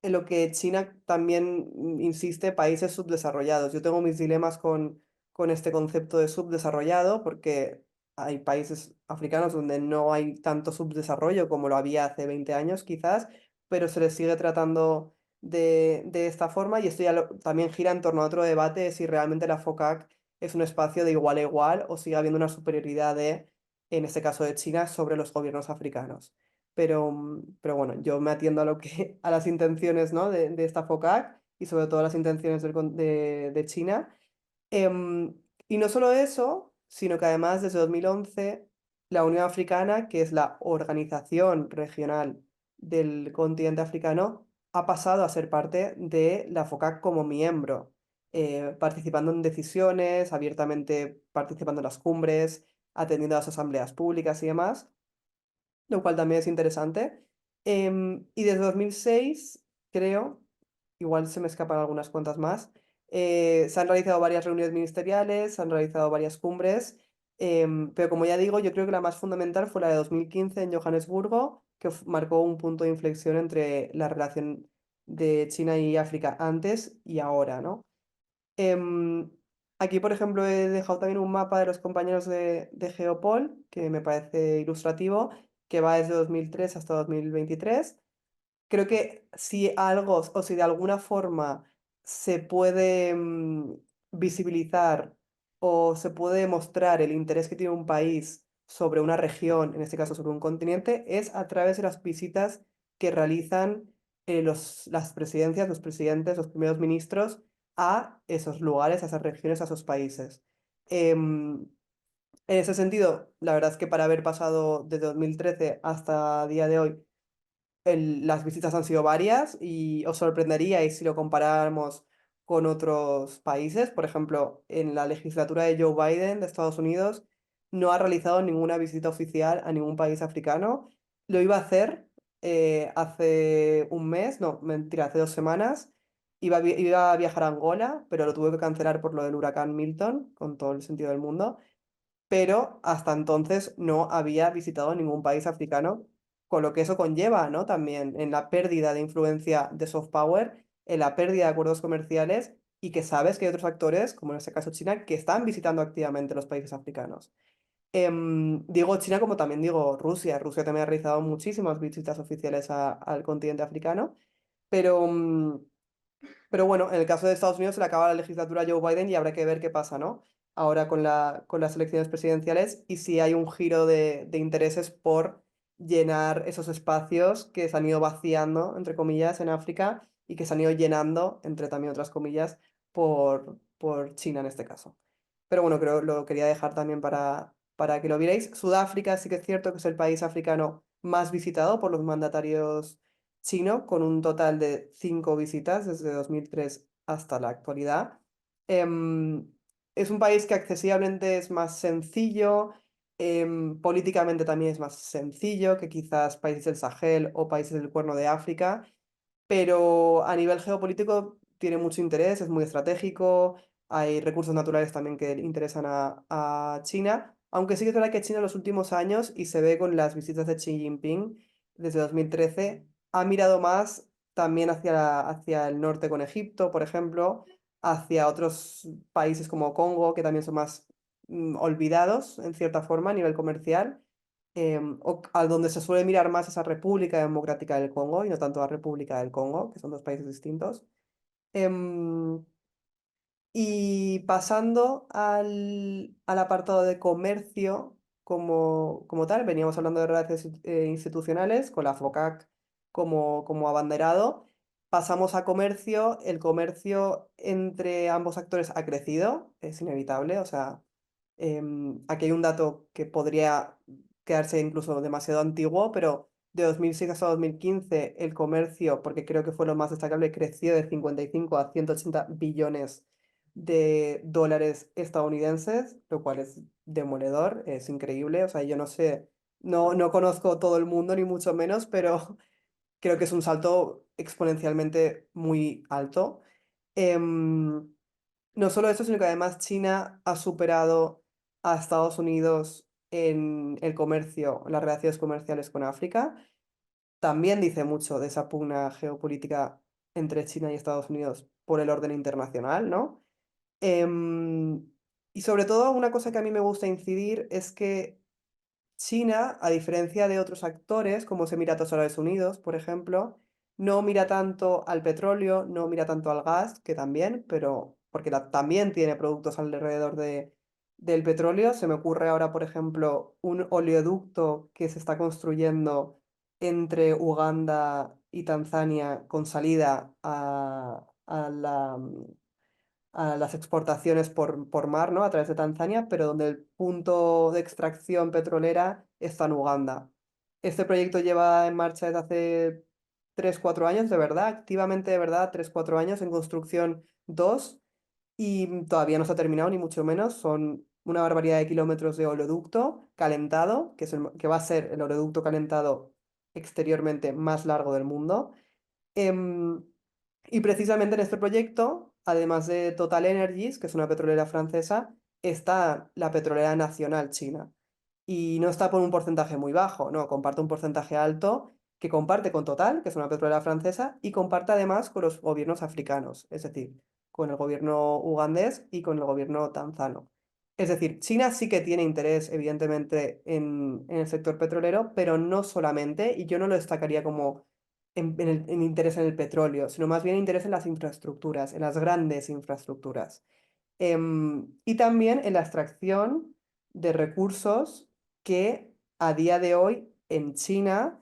en lo que China también insiste, países subdesarrollados. Yo tengo mis dilemas con este concepto de subdesarrollado porque hay países africanos donde no hay tanto subdesarrollo como lo había hace 20 años quizás, pero se les sigue tratando de esta forma y esto también gira en torno a otro debate de si realmente la FOCAC es un espacio de igual a igual o sigue habiendo una superioridad en este caso de China, sobre los gobiernos africanos. Pero bueno, yo me atiendo a lo que, a las intenciones, ¿no?, de esta FOCAC y sobre todo a las intenciones de China. Em, y no solo eso, sino que además desde 2011 la Unión Africana, que es la organización regional del continente africano, ha pasado a ser parte de la FOCAC como miembro, participando en decisiones, abiertamente participando en las cumbres, atendiendo a las asambleas públicas y demás, lo cual también es interesante. Y desde 2006, creo, igual se me escapan algunas cuantas más, se han realizado varias reuniones ministeriales, se han realizado varias cumbres, Pero como ya digo, yo creo que la más fundamental fue la de 2015 en Johannesburgo, que marcó un punto de inflexión entre la relación de China y África antes y ahora, ¿no? Em, Aquí, por ejemplo, he dejado también un mapa de los compañeros de Geopol, que me parece ilustrativo, que va desde 2003 hasta 2023. Creo que si algo o si de alguna forma se puede visibilizar o se puede mostrar el interés que tiene un país sobre una región, en este caso sobre un continente, es a través de las visitas que realizan las presidencias, los presidentes, los primeros ministros a esos lugares, a esas regiones, a esos países. En ese sentido, la verdad es que para haber pasado desde 2013 hasta día de hoy, las visitas han sido varias y os sorprenderíais si lo comparáramos con otros países. Por ejemplo, en la legislatura de Joe Biden de Estados Unidos no ha realizado ninguna visita oficial a ningún país africano. Lo iba a hacer hace un mes, no, mentira, hace 2 semanas. Iba a viajar a Angola, pero lo tuve que cancelar por lo del huracán Milton, con todo el sentido del mundo, pero hasta entonces no había visitado ningún país africano, con lo que eso conlleva, ¿no? También en la pérdida de influencia de soft power, en la pérdida de acuerdos comerciales y que sabes que hay otros actores, como en este caso China, que están visitando activamente los países africanos. Digo China como también digo Rusia. Rusia también ha realizado muchísimas visitas oficiales al continente africano, pero, pero bueno, en el caso de Estados Unidos se le acaba la legislatura a Joe Biden y habrá que ver qué pasa, ¿no? Ahora con las elecciones presidenciales y si hay un giro de intereses por llenar esos espacios que se han ido vaciando, entre comillas, en África y que se han ido llenando, entre también otras comillas, por China en este caso. Pero bueno, creo lo quería dejar también para que lo vierais. Sudáfrica sí que es cierto que es el país africano más visitado por los mandatarios chino, con un total de 5 visitas desde 2003 hasta la actualidad. Em, es un país que accesiblemente es más sencillo, políticamente también es más sencillo que quizás países del Sahel o países del Cuerno de África, pero a nivel geopolítico tiene mucho interés, es muy estratégico, hay recursos naturales también que interesan a China, aunque sí que es verdad que China en los últimos años, y se ve con las visitas de Xi Jinping desde 2013, ha mirado más también hacia el norte con Egipto, por ejemplo, hacia otros países como Congo, que también son más olvidados en cierta forma a nivel comercial, o a donde se suele mirar más esa República Democrática del Congo y no tanto la República del Congo, que son dos países distintos. Em, y pasando al apartado de comercio como tal, veníamos hablando de relaciones institucionales con la FOCAC como abanderado. Pasamos a comercio. El comercio entre ambos actores ha crecido, es inevitable. O sea, aquí hay un dato que podría quedarse incluso demasiado antiguo, pero de 2006 hasta 2015 el comercio, porque creo que fue lo más destacable, creció de 55 a 180 billones de dólares estadounidenses, lo cual es demoledor, es increíble. O sea, yo no sé, no conozco todo el mundo, ni mucho menos, pero creo que es un salto exponencialmente muy alto. Em, no solo eso, sino que además China ha superado a Estados Unidos en el comercio, en las relaciones comerciales con África. También dice mucho de esa pugna geopolítica entre China y Estados Unidos por el orden internacional, ¿no? Em, y sobre todo, una cosa que a mí me gusta incidir es que China, a diferencia de otros actores, como los Emiratos Árabes Unidos, por ejemplo, no mira tanto al petróleo, no mira tanto al gas, que también, pero porque también tiene productos alrededor del petróleo. Se me ocurre ahora, por ejemplo, un oleoducto que se está construyendo entre Uganda y Tanzania con salida a las exportaciones por mar, ¿no? A través de Tanzania, pero donde el punto de extracción petrolera está en Uganda. Este proyecto lleva en marcha desde hace 3 4 años, de verdad, activamente de verdad, 3 4 años, en construcción 2, y todavía no se ha terminado, ni mucho menos. Son una barbaridad de kilómetros de oleoducto calentado, que va a ser el oleoducto calentado exteriormente más largo del mundo. Em, y precisamente en este proyecto, además de Total Energies, que es una petrolera francesa, está la petrolera nacional china. Y no está por un porcentaje muy bajo, no, comparte un porcentaje alto que comparte con Total, que es una petrolera francesa, y comparte además con los gobiernos africanos, es decir, con el gobierno ugandés y con el gobierno tanzano. Es decir, China sí que tiene interés, evidentemente, en el sector petrolero, pero no solamente, y yo no lo destacaría como en interés en el petróleo, sino más bien interés en las infraestructuras, en las grandes infraestructuras. Y también en la extracción de recursos que a día de hoy en China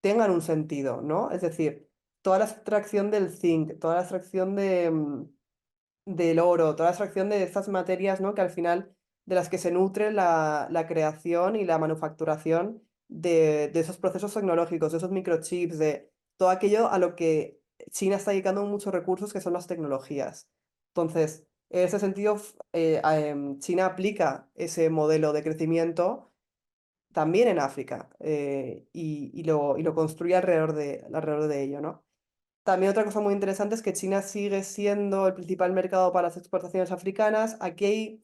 tengan un sentido, ¿no? Es decir, toda la extracción del zinc, toda la extracción del oro, toda la extracción de estas materias, ¿no? Que al final de las que se nutre la creación y la manufacturación de esos procesos tecnológicos, de esos microchips, de todo aquello a lo que China está dedicando muchos recursos que son las tecnologías. Entonces, en ese sentido, China aplica ese modelo de crecimiento también en África y lo construye alrededor de ello, ¿no? También otra cosa muy interesante es que China sigue siendo el principal mercado para las exportaciones africanas. Aquí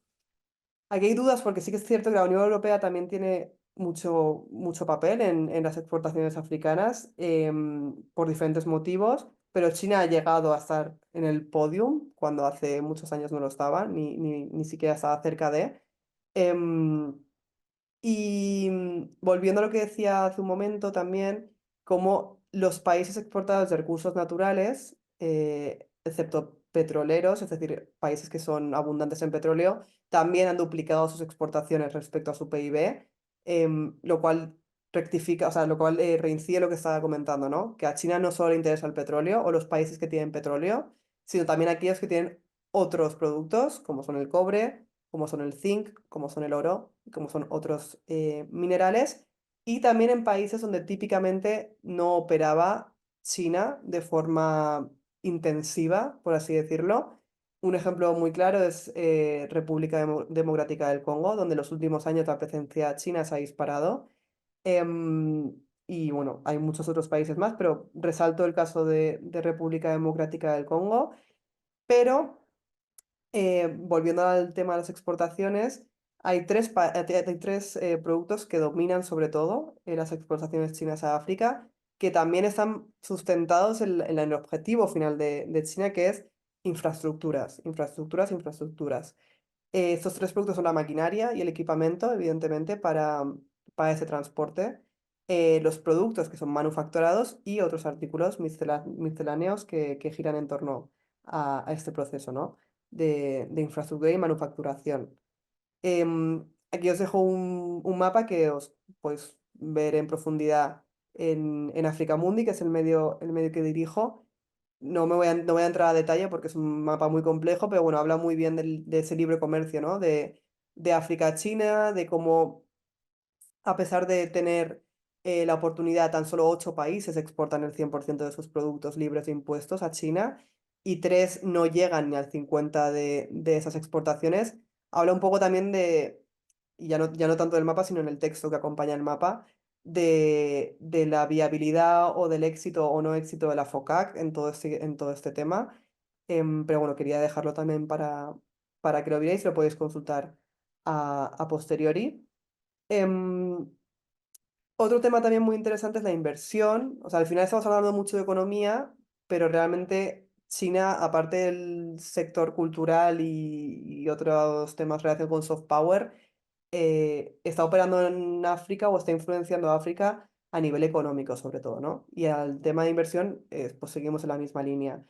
hay dudas porque sí que es cierto que la Unión Europea también tiene mucho papel en las exportaciones africanas por diferentes motivos, pero China ha llegado a estar en el podium cuando hace muchos años no lo estaba, ni siquiera estaba cerca de. Em, volviendo a lo que decía hace un momento también, como los países exportadores de recursos naturales, excepto petroleros, es decir, países que son abundantes en petróleo, también han duplicado sus exportaciones respecto a su PIB, lo cual rectifica, o sea, lo cual reincide lo que estaba comentando, ¿no? Que a China no solo le interesa el petróleo o los países que tienen petróleo, sino también aquellos que tienen otros productos, como son el cobre, como son el zinc, como son el oro, como son otros minerales, y también en países donde típicamente no operaba China de forma intensiva, por así decirlo. Un ejemplo muy claro es República Democrática del Congo, donde en los últimos años la presencia china se ha disparado. Y bueno, hay muchos otros países más, pero resalto el caso de República Democrática del Congo. Pero volviendo al tema de las exportaciones, hay tres productos que dominan sobre todo las exportaciones chinas a África, que también están sustentados en el objetivo final de China, que es infraestructuras, infraestructuras, infraestructuras. Estos tres productos son la maquinaria y el equipamiento, evidentemente, para ese transporte. Los productos que son manufacturados y otros artículos misceláneos que giran en torno a este proceso, ¿no? de infraestructura y manufacturación. Aquí os dejo un mapa que os podéis ver en profundidad en Africa Mundi, que es el medio que dirijo. No voy a entrar a detalle porque es un mapa muy complejo, pero bueno, habla muy bien de ese libre comercio, ¿no? De África a China, de cómo a pesar de tener la oportunidad, tan solo 8 países exportan el 100% de sus productos libres de impuestos a China y 3 no llegan ni al 50% de esas exportaciones. Habla un poco también y ya no tanto del mapa, sino en el texto que acompaña el mapa, de la viabilidad o del éxito o no éxito de la FOCAC en todo este tema. Pero bueno, quería dejarlo también para que lo veáis, lo podéis consultar a posteriori. Em, Otro tema también muy interesante es la inversión. O sea, al final estamos hablando mucho de economía, pero realmente China, aparte del sector cultural y otros temas relacionados con soft power, está operando en África o está influenciando a África a nivel económico, sobre todo, ¿no? Y al tema de inversión, pues seguimos en la misma línea.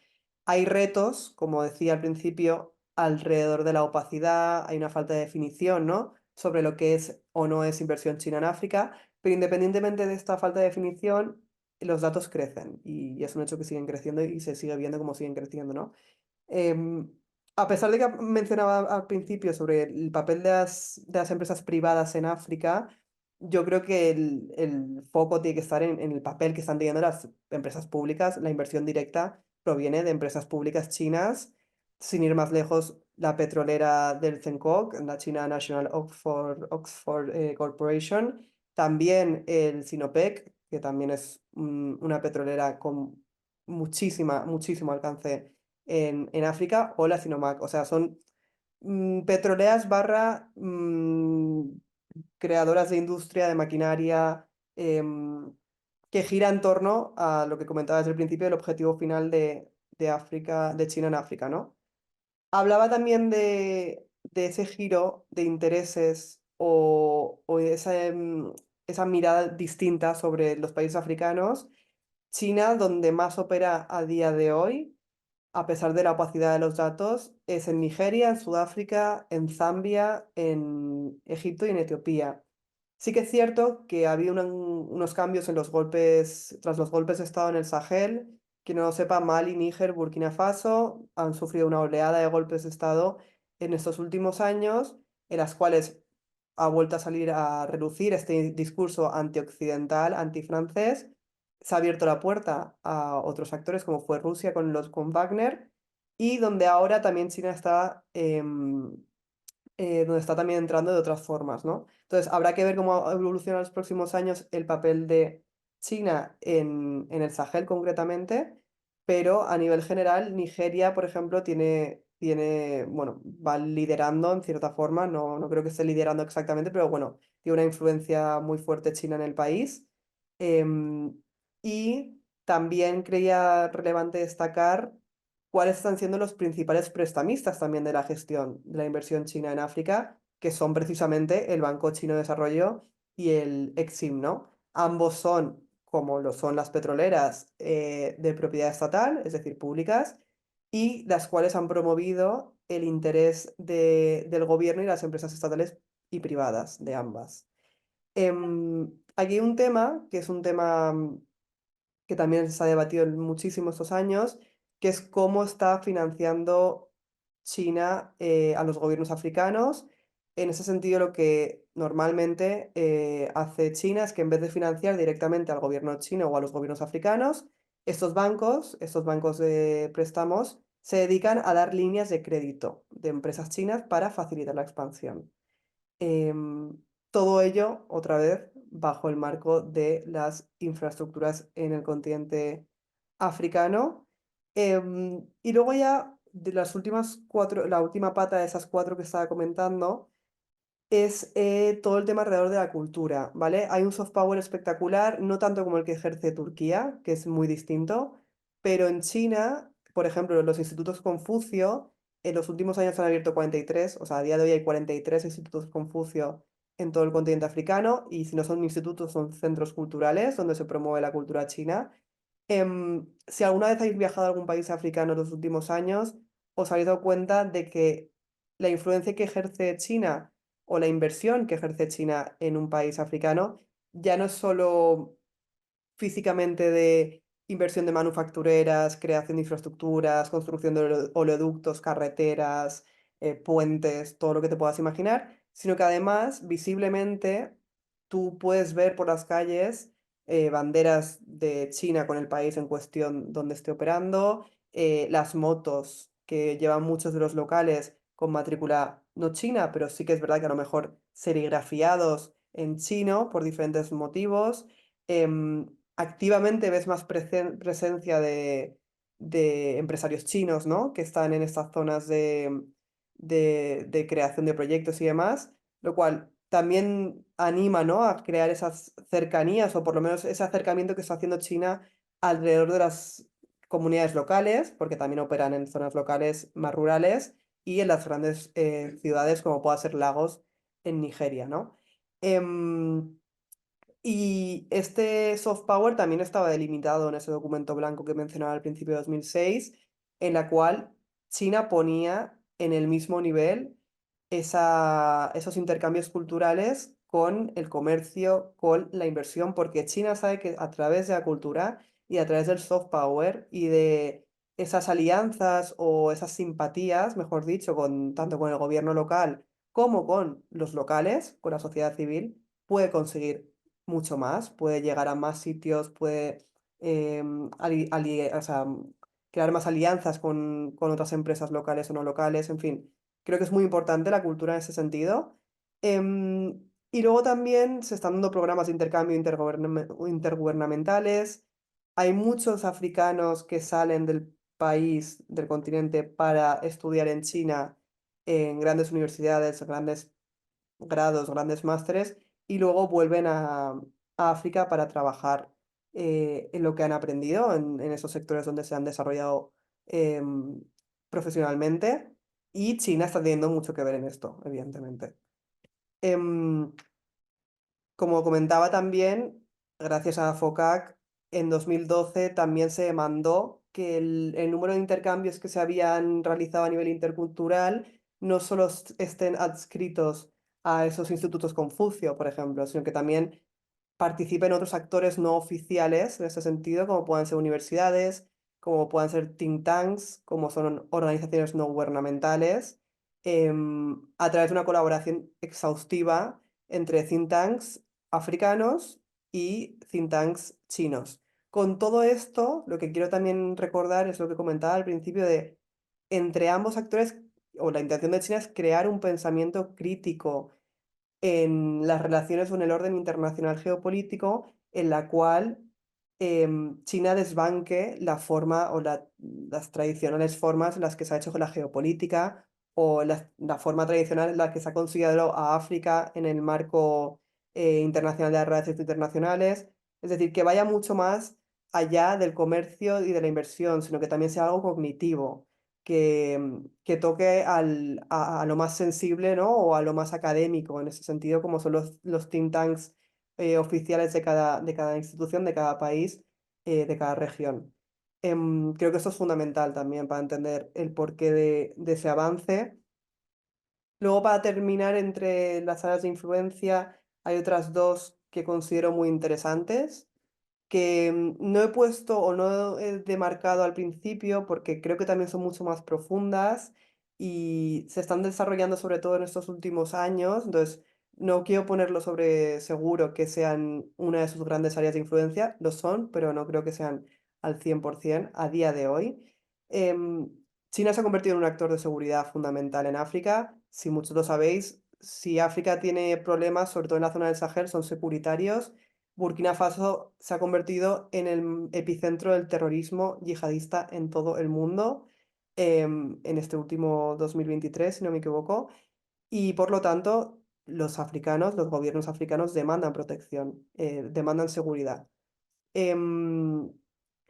Hay retos, como decía al principio, alrededor de la opacidad, hay una falta de definición, ¿no? Sobre lo que es o no es inversión china en África, pero independientemente de esta falta de definición, los datos crecen y es un hecho que siguen creciendo y se sigue viendo cómo siguen creciendo, ¿no? Em, a pesar de que mencionaba al principio sobre el papel de las empresas privadas en África, yo creo que el foco tiene que estar en el papel que están teniendo las empresas públicas. La inversión directa proviene de empresas públicas chinas. Sin ir más lejos, la petrolera del CENCOC, la China National Oxford Corporation, también el Sinopec, que también es una petrolera con muchísimo alcance en África, o la Sinomac. O sea, son petroleras barra creadoras de industria, de maquinaria, que gira en torno a lo que comentaba desde el principio, el objetivo final de África, de China en África, ¿no? Hablaba también de ese giro de intereses o esa mirada distinta sobre los países africanos. China, donde más opera a día de hoy, a pesar de la opacidad de los datos, es en Nigeria, en Sudáfrica, en Zambia, en Egipto y en Etiopía. Sí que es cierto que ha habido unos cambios en los golpes, tras los golpes de Estado en el Sahel. Quien no lo sepa, Mali, Níger, Burkina Faso han sufrido una oleada de golpes de Estado en estos últimos años, en las cuales ha vuelto a salir a relucir este discurso antioccidental, antifrancés. Se ha abierto la puerta a otros actores, como fue Rusia con Wagner, y donde ahora también China está donde está también entrando de otras formas, ¿no? Entonces, habrá que ver cómo evoluciona en los próximos años el papel de China en el Sahel concretamente, pero a nivel general, Nigeria, por ejemplo, bueno, va liderando en cierta forma, no creo que esté liderando exactamente, pero bueno, tiene una influencia muy fuerte China en el país. Em, y también creía relevante destacar cuáles están siendo los principales prestamistas también de la gestión de la inversión china en África, que son precisamente el Banco Chino de Desarrollo y el Exim, ¿no? Ambos son, como lo son las petroleras, de propiedad estatal, es decir, públicas, y las cuales han promovido el interés del gobierno y las empresas estatales y privadas de ambas. Aquí hay un tema, que es un tema que también se ha debatido muchísimo estos años, que es cómo está financiando China a los gobiernos africanos. En ese sentido, lo que normalmente hace China es que en vez de financiar directamente al gobierno chino o a los gobiernos africanos, estos bancos de préstamos, se dedican a dar líneas de crédito de empresas chinas para facilitar la expansión. Em, Todo ello, otra vez, bajo el marco de las infraestructuras en el continente africano. Y luego ya de las últimas cuatro, la última pata de esas cuatro que estaba comentando es todo el tema alrededor de la cultura, ¿vale? Hay un soft power espectacular, no tanto como el que ejerce Turquía, que es muy distinto, pero en China, por ejemplo, los institutos Confucio, en los últimos años han abierto 43, o sea, a día de hoy hay 43 institutos Confucio en todo el continente africano, y si no son institutos, son centros culturales donde se promueve la cultura china. Si alguna vez habéis viajado a algún país africano en los últimos años, os habéis dado cuenta de que la influencia que ejerce China o la inversión que ejerce China en un país africano ya no es solo físicamente de inversión de manufactureras, creación de infraestructuras, construcción de oleoductos, carreteras, puentes, todo lo que te puedas imaginar, sino que además visiblemente tú puedes ver por las calles banderas de China con el país en cuestión donde esté operando, las motos que llevan muchos de los locales con matrícula no china, pero sí que es verdad que a lo mejor serigrafiados en chino por diferentes motivos. Activamente ves más presencia de empresarios chinos, ¿no? Que están en estas zonas de creación de proyectos y demás, lo cual también anima, ¿no? A crear esas cercanías o por lo menos ese acercamiento que está haciendo China alrededor de las comunidades locales, porque también operan en zonas locales más rurales y en las grandes ciudades como pueda ser Lagos en Nigeria, ¿no? Em, y este soft power también estaba delimitado en ese documento blanco que mencionaba al principio de 2006, en la cual China ponía en el mismo nivel esos intercambios culturales con el comercio, con la inversión, porque China sabe que a través de la cultura y a través del soft power y de esas alianzas o esas simpatías, mejor dicho, tanto con el gobierno local como con los locales, con la sociedad civil, puede conseguir mucho más, puede llegar a más sitios, puede o sea, crear más alianzas con otras empresas locales o no locales, en fin, creo que es muy importante la cultura en ese sentido. Y luego también se están dando programas de intercambio intergubernamentales. Hay muchos africanos que salen del país, del continente, para estudiar en China en grandes universidades, grandes grados, grandes másteres, y luego vuelven a África para trabajar en lo que han aprendido en esos sectores donde se han desarrollado em, profesionalmente. Y China está teniendo mucho que ver en esto, evidentemente. Em, Como comentaba también, gracias a FOCAC, en 2012 también se demandó que el número de intercambios que se habían realizado a nivel intercultural no solo estén adscritos a esos institutos Confucio, por ejemplo, sino que también participen otros actores no oficiales en ese sentido, como puedan ser universidades, como puedan ser think tanks, como son organizaciones no gubernamentales, a través de una colaboración exhaustiva entre think tanks africanos y think tanks chinos. Con todo esto, lo que quiero también recordar es lo que comentaba al principio de entre ambos actores, o la intención de China es crear un pensamiento crítico en las relaciones o en el orden internacional geopolítico, en la cual China desbanque la forma o las tradicionales formas en las que se ha hecho con la geopolítica o la forma tradicional en la que se ha considerado a África en el marco internacional de las relaciones internacionales. Es decir, que vaya mucho más allá del comercio y de la inversión, sino que también sea algo cognitivo que toque a lo más sensible, ¿no? O a lo más académico, en ese sentido, como son los think tanks oficiales de cada institución, de cada país, de cada región. Creo que eso es fundamental también para entender el porqué de ese avance. Luego, para terminar, entre las áreas de influencia, hay otras dos que considero muy interesantes que no he puesto o no he demarcado al principio porque creo que también son mucho más profundas y se están desarrollando sobre todo en estos últimos años, entonces no quiero ponerlo sobre seguro que sean una de sus grandes áreas de influencia, lo son, pero no creo que sean al 100% a día de hoy. Em, China se ha convertido en un actor de seguridad fundamental en África, si muchos lo sabéis, si África tiene problemas, sobre todo en la zona del Sahel, son securitarios. Burkina Faso se ha convertido en el epicentro del terrorismo yihadista en todo el mundo en este último 2023, si no me equivoco, y por lo tanto los africanos, los gobiernos africanos demandan protección, demandan seguridad. Em,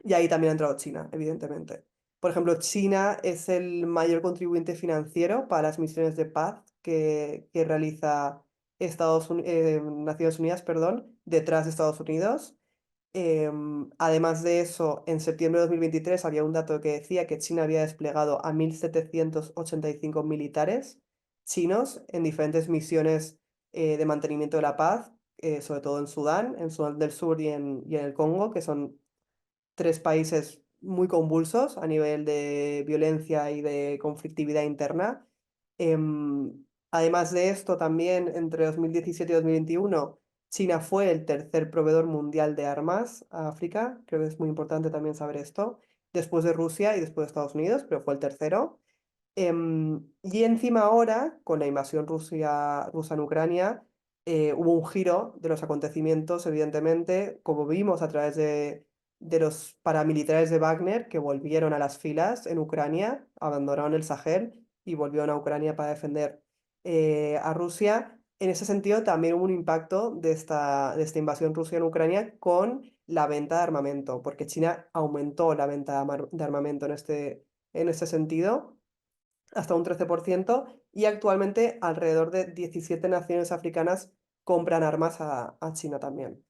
y ahí también ha entrado China, evidentemente. Por ejemplo, China es el mayor contribuyente financiero para las misiones de paz que realiza Naciones Unidas, perdón, detrás de Estados Unidos. Además de eso, en septiembre de 2023 había un dato que decía que China había desplegado a 1.785 militares chinos en diferentes misiones de mantenimiento de la paz, sobre todo en Sudán del Sur y en el Congo, que son tres países muy convulsos a nivel de violencia y de conflictividad interna. Además de esto, también entre 2017 y 2021, China fue el tercer proveedor mundial de armas a África. Creo que es muy importante también saber esto. Después de Rusia y después de Estados Unidos, pero fue el tercero. Y encima ahora, con la invasión rusa en Ucrania, hubo un giro de los acontecimientos, evidentemente, como vimos a través de los paramilitares de Wagner que volvieron a las filas en Ucrania, abandonaron el Sahel y volvieron a Ucrania para defender a Rusia. En ese sentido, también hubo un impacto de esta invasión rusa en Ucrania con la venta de armamento, porque China aumentó la venta de armamento en este sentido hasta un 13%, y actualmente alrededor de 17 naciones africanas compran armas a China también.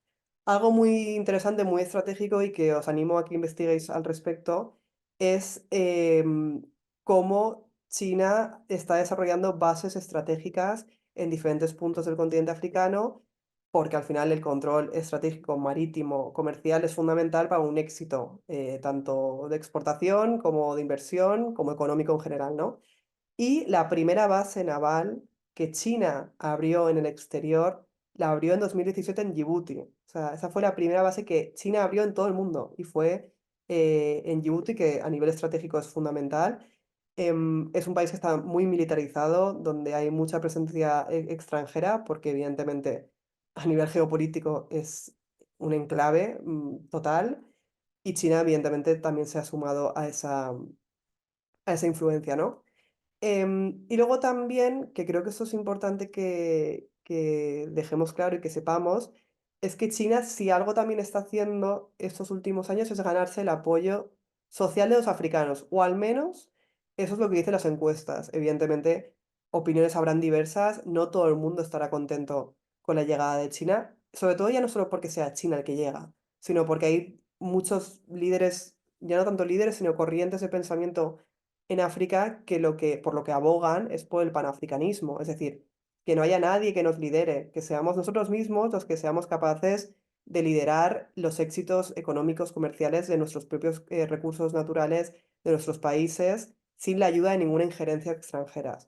Algo muy interesante, muy estratégico y que os animo a que investiguéis al respecto es cómo China está desarrollando bases estratégicas en diferentes puntos del continente africano, porque al final el control estratégico marítimo comercial es fundamental para un éxito tanto de exportación como de inversión, como económico en general, ¿no? Y la primera base naval que China abrió en el exterior, la abrió en 2017 en Djibouti. O sea, esa fue la primera base que China abrió en todo el mundo y fue en Djibouti, que a nivel estratégico es fundamental. Es un país que está muy militarizado, donde hay mucha presencia extranjera, porque evidentemente a nivel geopolítico es un enclave total. Y China, evidentemente, también se ha sumado a esa influencia, ¿no? Y luego también, que creo que eso es importante que dejemos claro y que sepamos, es que China, si algo también está haciendo estos últimos años, es ganarse el apoyo social de los africanos, o al menos eso es lo que dicen las encuestas. Evidentemente, opiniones habrán diversas, no todo el mundo estará contento con la llegada de China, sobre todo ya no solo porque sea China el que llega, sino porque hay muchos líderes, ya no tanto líderes, sino corrientes de pensamiento en África que, por lo que abogan es por el panafricanismo, es decir, que no haya nadie que nos lidere, que seamos nosotros mismos los que seamos capaces de liderar los éxitos económicos, comerciales de nuestros propios recursos naturales, de nuestros países, sin la ayuda de ninguna injerencia extranjera.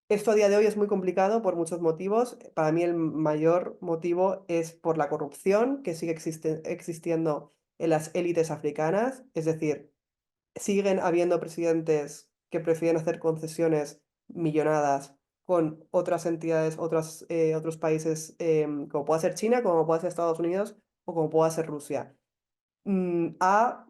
Esto a día de hoy es muy complicado por muchos motivos. Para mí el mayor motivo es por la corrupción que sigue existiendo en las élites africanas, es decir, siguen habiendo presidentes que prefieren hacer concesiones millonadas con otras entidades, otros países, como pueda ser China, como pueda ser Estados Unidos o como pueda ser Rusia. A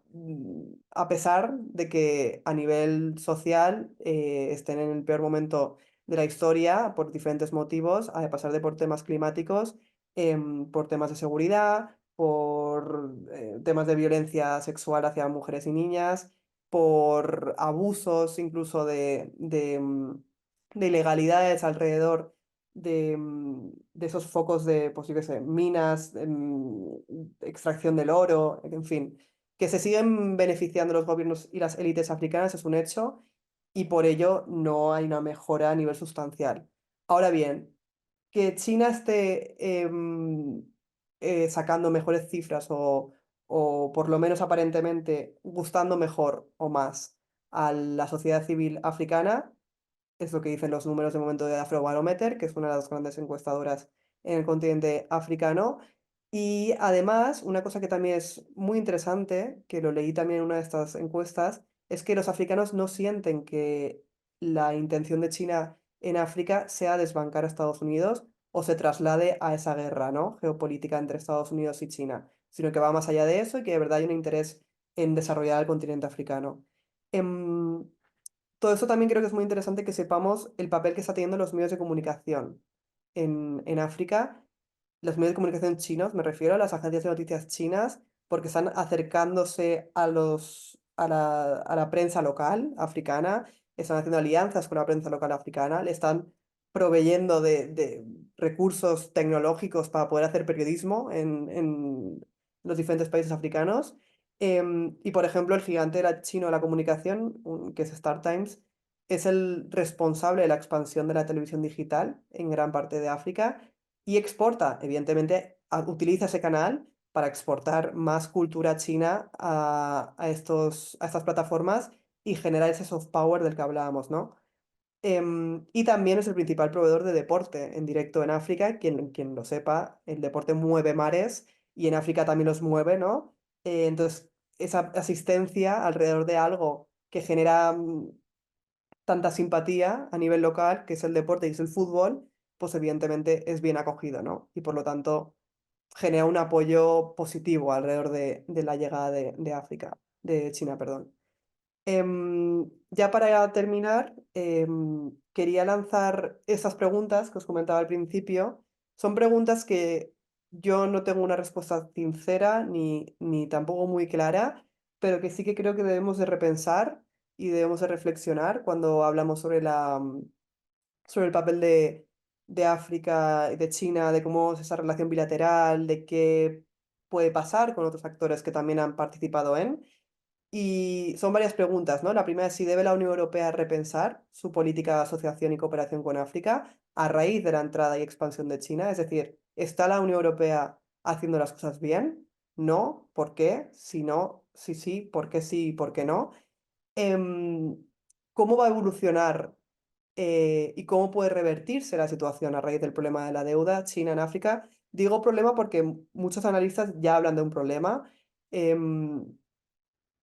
pesar de que a nivel social estén en el peor momento de la historia por diferentes motivos, a pesar de por temas climáticos, por temas de seguridad, por temas de violencia sexual hacia mujeres y niñas, por abusos incluso de ilegalidades alrededor de esos focos de, pues yo qué sé, minas, extracción del oro, en fin, que se siguen beneficiando los gobiernos y las élites africanas es un hecho y por ello no hay una mejora a nivel sustancial. Ahora bien, que China esté sacando mejores cifras o por lo menos aparentemente gustando mejor o más a la sociedad civil africana, es lo que dicen los números de momento de Afrobarometer, que es una de las grandes encuestadoras en el continente africano. Y además, una cosa que también es muy interesante, que lo leí también en una de estas encuestas, es que los africanos no sienten que la intención de China en África sea desbancar a Estados Unidos o se traslade a esa guerra, ¿no? Geopolítica entre Estados Unidos y China, sino que va más allá de eso y que de verdad hay un interés en desarrollar el continente africano. Em, Todo eso también creo que es muy interesante que sepamos el papel que está teniendo los medios de comunicación en África, los medios de comunicación chinos, me refiero a las agencias de noticias chinas, porque están acercándose a la prensa local africana, están haciendo alianzas con la prensa local africana, le están proveyendo de recursos tecnológicos para poder hacer periodismo en los diferentes países africanos. Y por ejemplo, el gigante chino de la comunicación, que es Star Times, es el responsable de la expansión de la televisión digital en gran parte de África y exporta, evidentemente, utiliza ese canal para exportar más cultura china a estas plataformas y generar ese soft power del que hablábamos, ¿no? Y también es el principal proveedor de deporte en directo en África. Quien lo sepa, el deporte mueve mares y en África también los mueve, ¿no? Entonces, esa asistencia alrededor de algo que genera tanta simpatía a nivel local, que es el deporte y es el fútbol, pues evidentemente es bien acogido, ¿no? Y por lo tanto genera un apoyo positivo alrededor de la llegada de África, de China, perdón. Ya para terminar, quería lanzar estas preguntas que os comentaba al principio. Son preguntas que yo no tengo una respuesta sincera ni tampoco muy clara, pero que sí que creo que debemos de repensar y debemos de reflexionar cuando hablamos sobre el papel de África y de China, de cómo es esa relación bilateral, de qué puede pasar con otros actores que también han participado en. Y son varias preguntas, ¿no? La primera es si debe la Unión Europea repensar su política de asociación y cooperación con África a raíz de la entrada y expansión de China. Es decir, ¿está la Unión Europea haciendo las cosas bien? No. ¿Por qué? Si no, si sí, ¿por qué sí y por qué no? Em, ¿Cómo va a evolucionar y cómo puede revertirse la situación a raíz del problema de la deuda China en África? Digo problema porque muchos analistas ya hablan de un problema. em,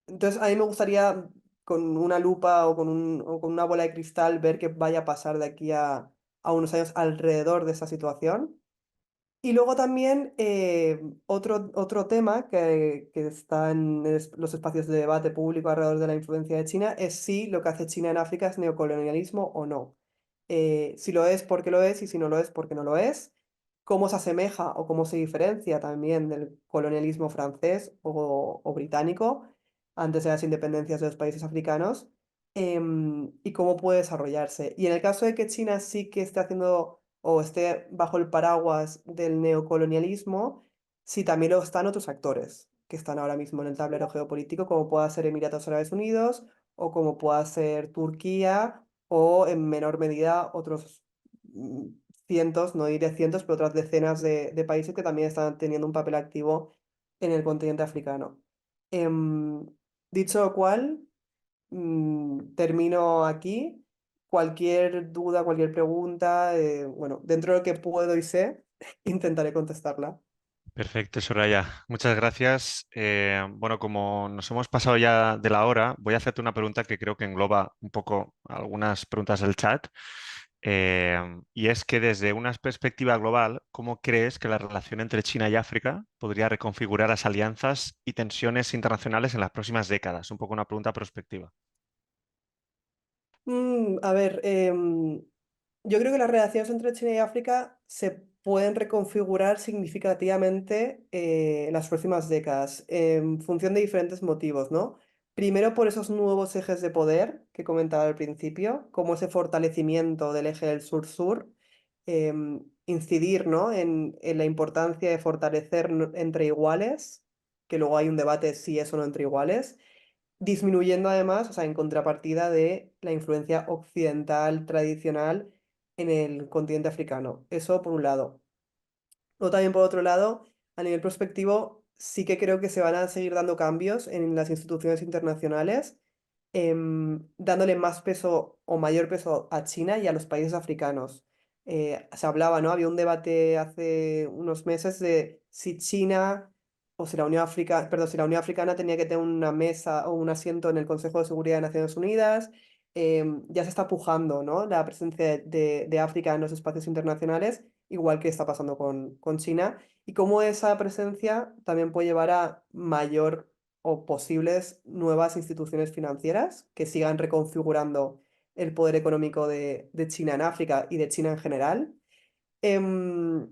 entonces, a mí me gustaría con una lupa o con una bola de cristal ver qué vaya a pasar de aquí a unos años alrededor de esa situación. Y luego también otro tema que está en los espacios de debate público alrededor de la influencia de China es si lo que hace China en África es neocolonialismo o no. Si lo es, ¿por qué lo es? Y si no lo es, ¿por qué no lo es? ¿Cómo se asemeja o cómo se diferencia también del colonialismo francés o británico antes de las independencias de los países africanos? Y cómo puede desarrollarse. Y en el caso de que China sí que esté haciendo o esté bajo el paraguas del neocolonialismo, si también lo están otros actores que están ahora mismo en el tablero geopolítico, como pueda ser Emiratos Árabes Unidos o como pueda ser Turquía o en menor medida otros mm, cientos, no diré cientos, pero otras decenas de países que también están teniendo un papel activo en el continente africano. Em, Dicho lo cual, termino aquí. Cualquier duda, cualquier pregunta, bueno, dentro de lo que puedo y sé, intentaré contestarla. Perfecto, Soraya. Muchas gracias. Bueno, como nos hemos pasado ya de la hora, voy a hacerte una pregunta que creo que engloba un poco algunas preguntas del chat. Y es que desde una perspectiva global, ¿cómo crees que la relación entre China y África podría reconfigurar las alianzas y tensiones internacionales en las próximas décadas? Un poco una pregunta prospectiva. A ver, yo creo que las relaciones entre China y África se pueden reconfigurar significativamente en las próximas décadas, en función de diferentes motivos, ¿no? Primero por esos nuevos ejes de poder que comentaba al principio, como ese fortalecimiento del eje del sur-sur, incidir, ¿no? en la importancia de fortalecer entre iguales, que luego hay un debate si es o no entre iguales, disminuyendo además, o sea, en contrapartida de la influencia occidental tradicional en el continente africano. Eso por un lado. O también por otro lado, a nivel prospectivo, sí que creo que se van a seguir dando cambios en las instituciones internacionales, dándole más peso o mayor peso a China y a los países africanos. Se hablaba, ¿no? Había un debate hace unos meses de si China o si la Unión Africana, perdón, si la Unión Africana tenía que tener una mesa o un asiento en el Consejo de Seguridad de Naciones Unidas. Ya se está pujando, ¿no? La presencia de África en los espacios internacionales, igual que está pasando con China, y cómo esa presencia también puede llevar a mayor o posibles nuevas instituciones financieras que sigan reconfigurando el poder económico de China en África y de China en general. Em,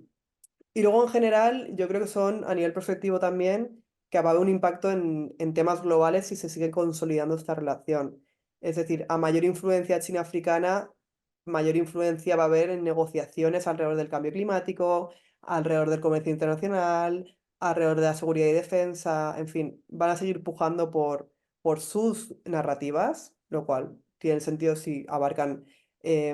y luego en general, yo creo que son a nivel prospectivo también que va a haber un impacto en temas globales si se sigue consolidando esta relación. Es decir, a mayor influencia china-africana, mayor influencia va a haber en negociaciones alrededor del cambio climático, alrededor del comercio internacional, alrededor de la seguridad y defensa, en fin, van a seguir pujando por sus narrativas, lo cual tiene sentido si abarcan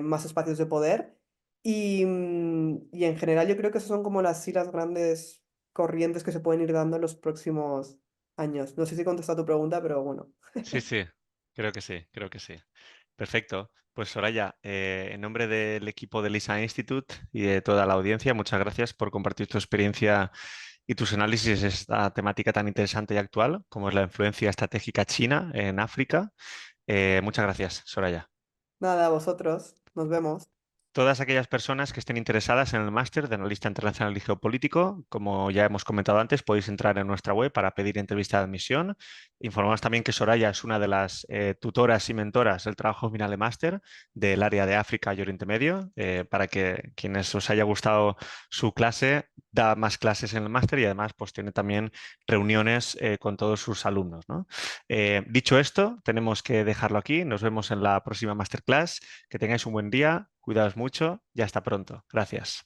más espacios de poder. Y en general yo creo que esas son como sí las grandes corrientes que se pueden ir dando en los próximos años. No sé si contesta tu pregunta, pero bueno. Sí, sí, creo que sí, creo que sí. Perfecto. Pues Soraya, en nombre del equipo de LISA Institute y de toda la audiencia, muchas gracias por compartir tu experiencia y tus análisis de esta temática tan interesante y actual como es la influencia estratégica china en África. Muchas gracias, Soraya. Nada, vosotros. Nos vemos. Todas aquellas personas que estén interesadas en el máster de analista internacional y geopolítico, como ya hemos comentado antes, podéis entrar en nuestra web para pedir entrevista de admisión. Informamos también que Soraya es una de las tutoras y mentoras del trabajo final de máster del área de África y Oriente Medio, para que quienes os haya gustado su clase, da más clases en el máster y además pues tiene también reuniones con todos sus alumnos, ¿no? Dicho esto, tenemos que dejarlo aquí. Nos vemos en la próxima masterclass. Que tengáis un buen día, cuidaos mucho y hasta pronto. Gracias.